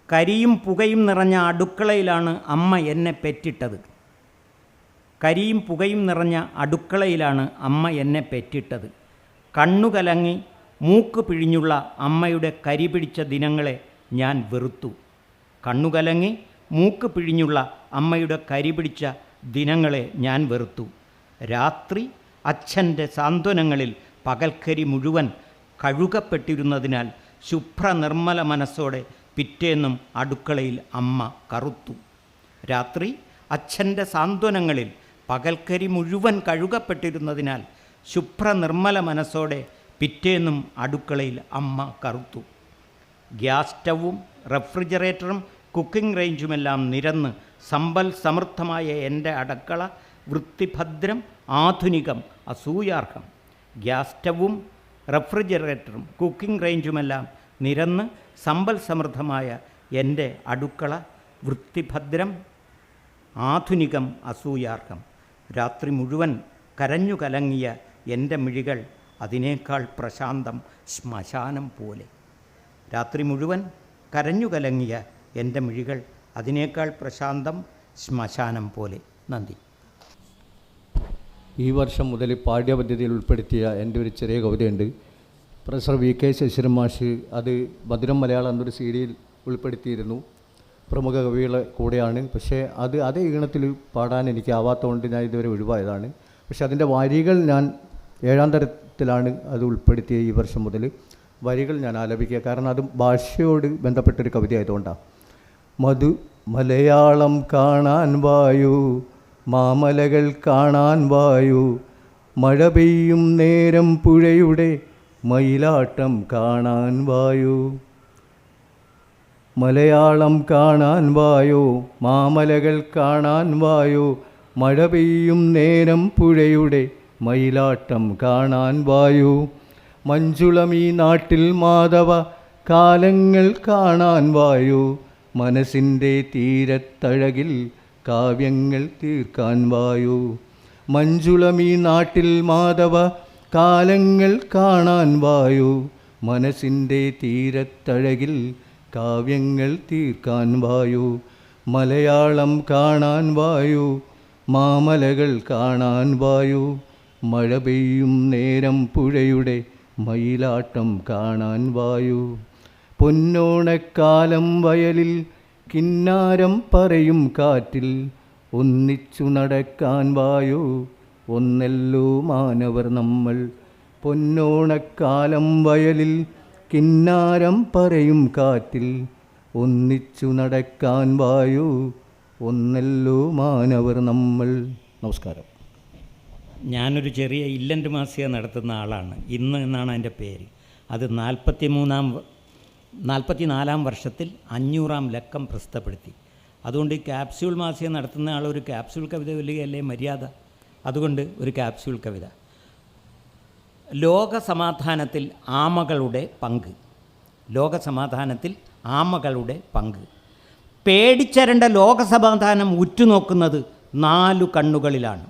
കരിയും പുകയും നിറഞ്ഞ അടുക്കളയിലാണ് അമ്മ എന്നെ പെറ്റിട്ടത്. കരിയും പുകയും നിറഞ്ഞ അടുക്കളയിലാണ് അമ്മ എന്നെ പെറ്റിട്ടത്. കണ്ണുകലങ്ങി മൂക്ക് പിഴിഞ്ഞുള്ള അമ്മയുടെ കരി പിടിച്ച ദിനങ്ങളെ ഞാൻ വെറുത്തു. കണ്ണുകലങ്ങി മൂക്ക് പിഴിഞ്ഞുള്ള അമ്മയുടെ കരി പിടിച്ച ദിനങ്ങളെ ഞാൻ വെറുത്തു. രാത്രി അച്ഛൻ്റെ സാന്ത്വനങ്ങളിൽ പകൽക്കരി മുഴുവൻ കഴുകപ്പെട്ടിരുന്നതിനാൽ ശുഭ്രനിർമ്മല മനസ്സോടെ പിറ്റേന്നും അടുക്കളയിൽ അമ്മ കറുത്തു. രാത്രി അച്ഛൻ്റെ സാന്ത്വനങ്ങളിൽ പകൽക്കരി മുഴുവൻ കഴുകപ്പെട്ടിരുന്നതിനാൽ ശുഭ്രനിർമ്മല മനസ്സോടെ പിറ്റേന്നും അടുക്കളയിൽ അമ്മ കറുത്തു. ഗ്യാസ് സ്റ്റൗവും റെഫ്രിജറേറ്ററും കുക്കിംഗ് റേഞ്ചുമെല്ലാം നിരന്ന് സമ്പൽ സമൃദ്ധമായ എൻ്റെ അടുക്കള വൃത്തിഭദ്രം, ആധുനികം, അസൂയാർഹം. ഗ്യാസ് സ്റ്റൗവും റെഫ്രിജറേറ്ററും കുക്കിംഗ് റേഞ്ചുമെല്ലാം നിരന്ന് സമ്പൽ സമൃദ്ധമായ എൻ്റെ അടുക്കള വൃത്തിഭദ്രം, ആധുനികം, അസൂയാർഹം. രാത്രി മുഴുവൻ കരഞ്ഞു കലങ്ങിയ എൻ്റെ മിഴികൾ അതിനേക്കാൾ പ്രശാന്തം ശ്മശാനം പോലെ. രാത്രി മുഴുവൻ കരഞ്ഞു കലങ്ങിയ എൻ്റെ മിഴികൾ അതിനേക്കാൾ പ്രശാന്തം ശ്മശാനം പോലെ. നന്ദി. ഈ വർഷം മുതൽ പാഠ്യപദ്ധതിയിൽ ഉൾപ്പെടുത്തിയ എൻ്റെ ഒരു ചെറിയ കവിതയുണ്ട്. പ്രൊഫസർ വി കെ ശശിധരൻ മാഷ് അത് മധുരം മലയാളം എന്നൊരു സീഡിയിൽ ഉൾപ്പെടുത്തിയിരുന്നു. പ്രമുഖ കവികളെ കൂടെയാണ്. പക്ഷേ അത് അതേ ഈണത്തിൽ പാടാൻ എനിക്ക് ആവാത്തതുകൊണ്ട് ഞാൻ ഇതുവരെ ഒഴിവായതാണ്. പക്ഷേ അതിൻ്റെ വരികൾ ഞാൻ 7ാം തരത്തിലാണ് അത് ഉൾപ്പെടുത്തിയ ഈ വർഷം മുതൽ വരികൾ ഞാൻ ആലപിക്കുക. കാരണം അത് ഭാഷയോട് ബന്ധപ്പെട്ടൊരു കവിത ആയതുകൊണ്ടാണ്. മലയാളം കാണാൻ വായു, മാമലകൾ കാണാൻ വായു, മഴ പെയ്യും നേരം പുഴയുടെ മയിലാട്ടം കാണാൻ വായു. മലയാളം കാണാൻ വായു, മാമലകൾ കാണാൻ വായു, മഴ പെയ്യും നേരം പുഴയുടെ മയിലാട്ടം കാണാൻ വായു. മഞ്ചുളം ഈ നാട്ടിൽ മാധവ കാലങ്ങൾ കാണാൻ വായു, മനസ്സിൻ്റെ തീരത്തഴകിൽ കാവ്യങ്ങൾ തീർക്കാൻ വായു. മഞ്ചുളം ഈ നാട്ടിൽ മാധവ കാലങ്ങൾ കാണാൻ വായു, മനസ്സിൻ്റെ തീരത്തഴകിൽ കാവ്യങ്ങൾ തീർക്കാൻ വായു. മലയാളം കാണാൻ വായു, മാമലകൾ കാണാൻ വായു, മഴ പെയ്യും നേരം പുഴയുടെ മയിലാട്ടം കാണാൻ വായു. പൊന്നോണക്കാലം വയലിൽ കിന്നാരം പറയും കാറ്റിൽ ഒന്നിച്ചു നടക്കാൻ വായു. ഒന്നല്ലോ മാനവർ നമ്മൾ. പൊന്നോണക്കാലം വയലിൽ കിന്നാരം പറയും കാറ്റിൽ ഒന്നിച്ചു നടക്കാൻ വായു. ഒന്നല്ലോ മാനവർ നമ്മൾ. നമസ്കാരം. ഞാനൊരു ചെറിയ ഇല്ലൻ്റ് മാസിക നടത്തുന്ന ആളാണ്. ഇന്ന് എന്നാണ് അതിൻ്റെ പേര്. അത് 44-ാം വർഷത്തിൽ 500-ാം ലക്കം പ്രസിദ്ധപ്പെടുത്തി. അതുകൊണ്ട് ഈ ക്യാപ്സ്യൂൾ മാസിക നടത്തുന്ന ആൾ ഒരു ക്യാപ്സ്യൂൾ കവിത ചൊല്ലുകയല്ലേ മര്യാദ. അതുകൊണ്ട് ഒരു ക്യാപ്സ്യൂൾ കവിത. ലോകസമാധാനത്തിൽ ആമകളുടെ പങ്ക്. ലോകസമാധാനത്തിൽ ആമകളുടെ പങ്ക്. പേടിച്ചരണ്ട ലോകസമാധാനം ഉറ്റുനോക്കുന്നത് 4 കണ്ണുകളിലാണ്.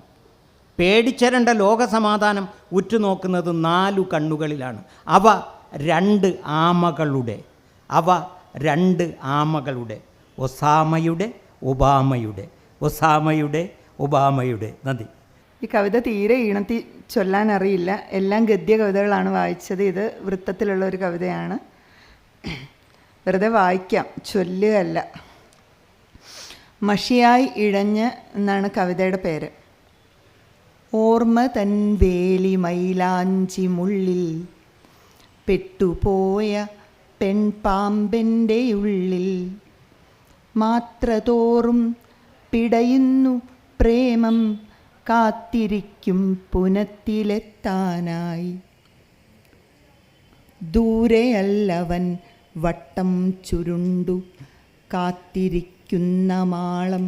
പേടിച്ചരണ്ട ലോകസമാധാനം ഉറ്റുനോക്കുന്നത് 4 കണ്ണുകളിലാണ്. അവ 2 ആമകളുടെ. ഒസാമയുടെ ഒബാമയുടെ. നന്ദി. ഈ കവിത തീരെ ഈണത്തിൽ ചൊല്ലാൻ അറിയില്ല. എല്ലാം ഗദ്യ കവിതകളാണ് വായിച്ചത്. ഇത് വൃത്തത്തിലുള്ള ഒരു കവിതയാണ്. വെറുതെ വായിക്കാം, ചൊല്ലുകയല്ല. മഷിയായി ഇഴഞ്ഞ് എന്നാണ് കവിതയുടെ പേര്. ഓർമ്മ തൻ വേലി മൈലാഞ്ചി മുള്ളിൽ പെട്ടുപോയ പെൺപാമ്പൻ്റെ ഉള്ളിൽ മാത്രതോറും പിടയുന്നു പ്രേമം കാത്തിരിക്കും പുനത്തിലെത്താനായി. ദൂരെയല്ലവൻ വട്ടം ചുരുണ്ടു കാത്തിരിക്കുന്ന മാളം.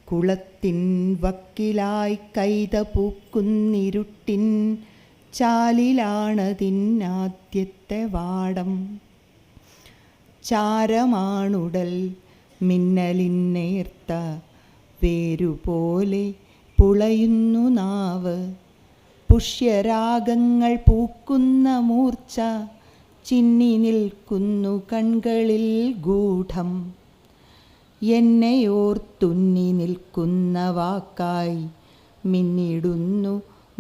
കുളത്തിൻ വക്കിലായി കൈത പൂക്കുന്നിരുട്ടിൻ ചാലിലാണതിനാദ്യത്തെ വാടം. ചാരമാണുടൽ മിന്നലിന്നേർത്ത വേരുപോലെ പുളയുന്നു നാവ്. പുഷ്യരാഗങ്ങൾ പൂക്കുന്ന മൂർച്ച ചിന്നി നിൽക്കുന്നു കൺകളിൽ ഗൂഢം. എന്നെയോർത്തുന്നി നിൽക്കുന്ന വാക്കായി മിന്നിടുന്നു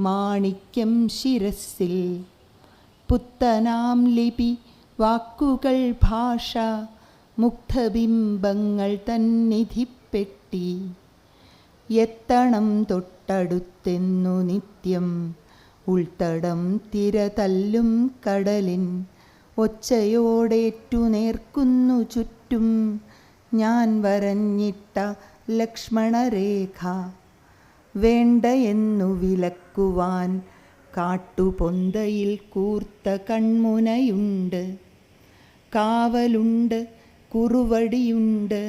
മാണിക്യം ശിരസിൽ. പുത്തനാം ലിപി വാക്കുകൾ ഭാഷ മുഗ്ധബിംബങ്ങൾ തന്നിധിപ്പെട്ടി. എത്തണം തൊട്ടടുത്തെന്നു നിത്യം ഉൾത്തടം തിര തല്ലും കടലിൻ. ഒച്ചയോടേറ്റു നേർക്കുന്നു ചുറ്റും ഞാൻ വരഞ്ഞിട്ട ലക്ഷ്മണരേഖ. വേണ്ട എന്നു വിലക്കുവാൻ കാട്ടുപൊന്തയിൽ കൂർത്ത കൺമുനയുണ്ട്. കാവലുണ്ട്, കുറുവടിയുണ്ട്,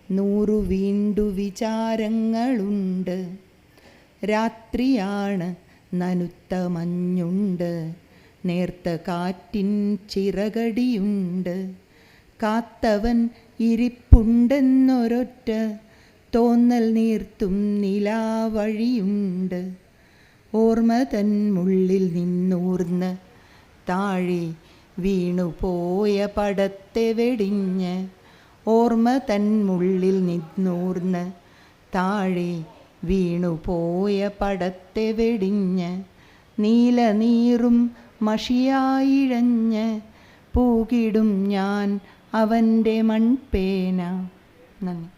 100 വീണ്ടു വിചാരങ്ങളുണ്ട്. രാത്രിയാണ്, നനുത്ത മഞ്ഞുണ്ട്, നേർത്ത കാറ്റിൻ ചിറകടിയുണ്ട്. കാത്തവൻ ഇരിപ്പുണ്ടെന്നൊരൊറ്റ തോന്നൽ നീർത്തും നിലാവഴിയുണ്ട്. ഓർമ്മ തൻ മുള്ളിൽ നിന്നൂർന്ന് താഴെ വീണുപോയ പടത്തെ വെടിഞ്ഞ്. ഓർമ്മ തൻ മുള്ളിൽ നിന്നൂർന്ന് താഴെ വീണുപോയ പടത്തെ വെടിഞ്ഞ്. നീലനീറും മഷിയായിഴഞ്ഞ് പൂകിടും ഞാൻ അവൻ്റെ മൺപേന. നന്ദി.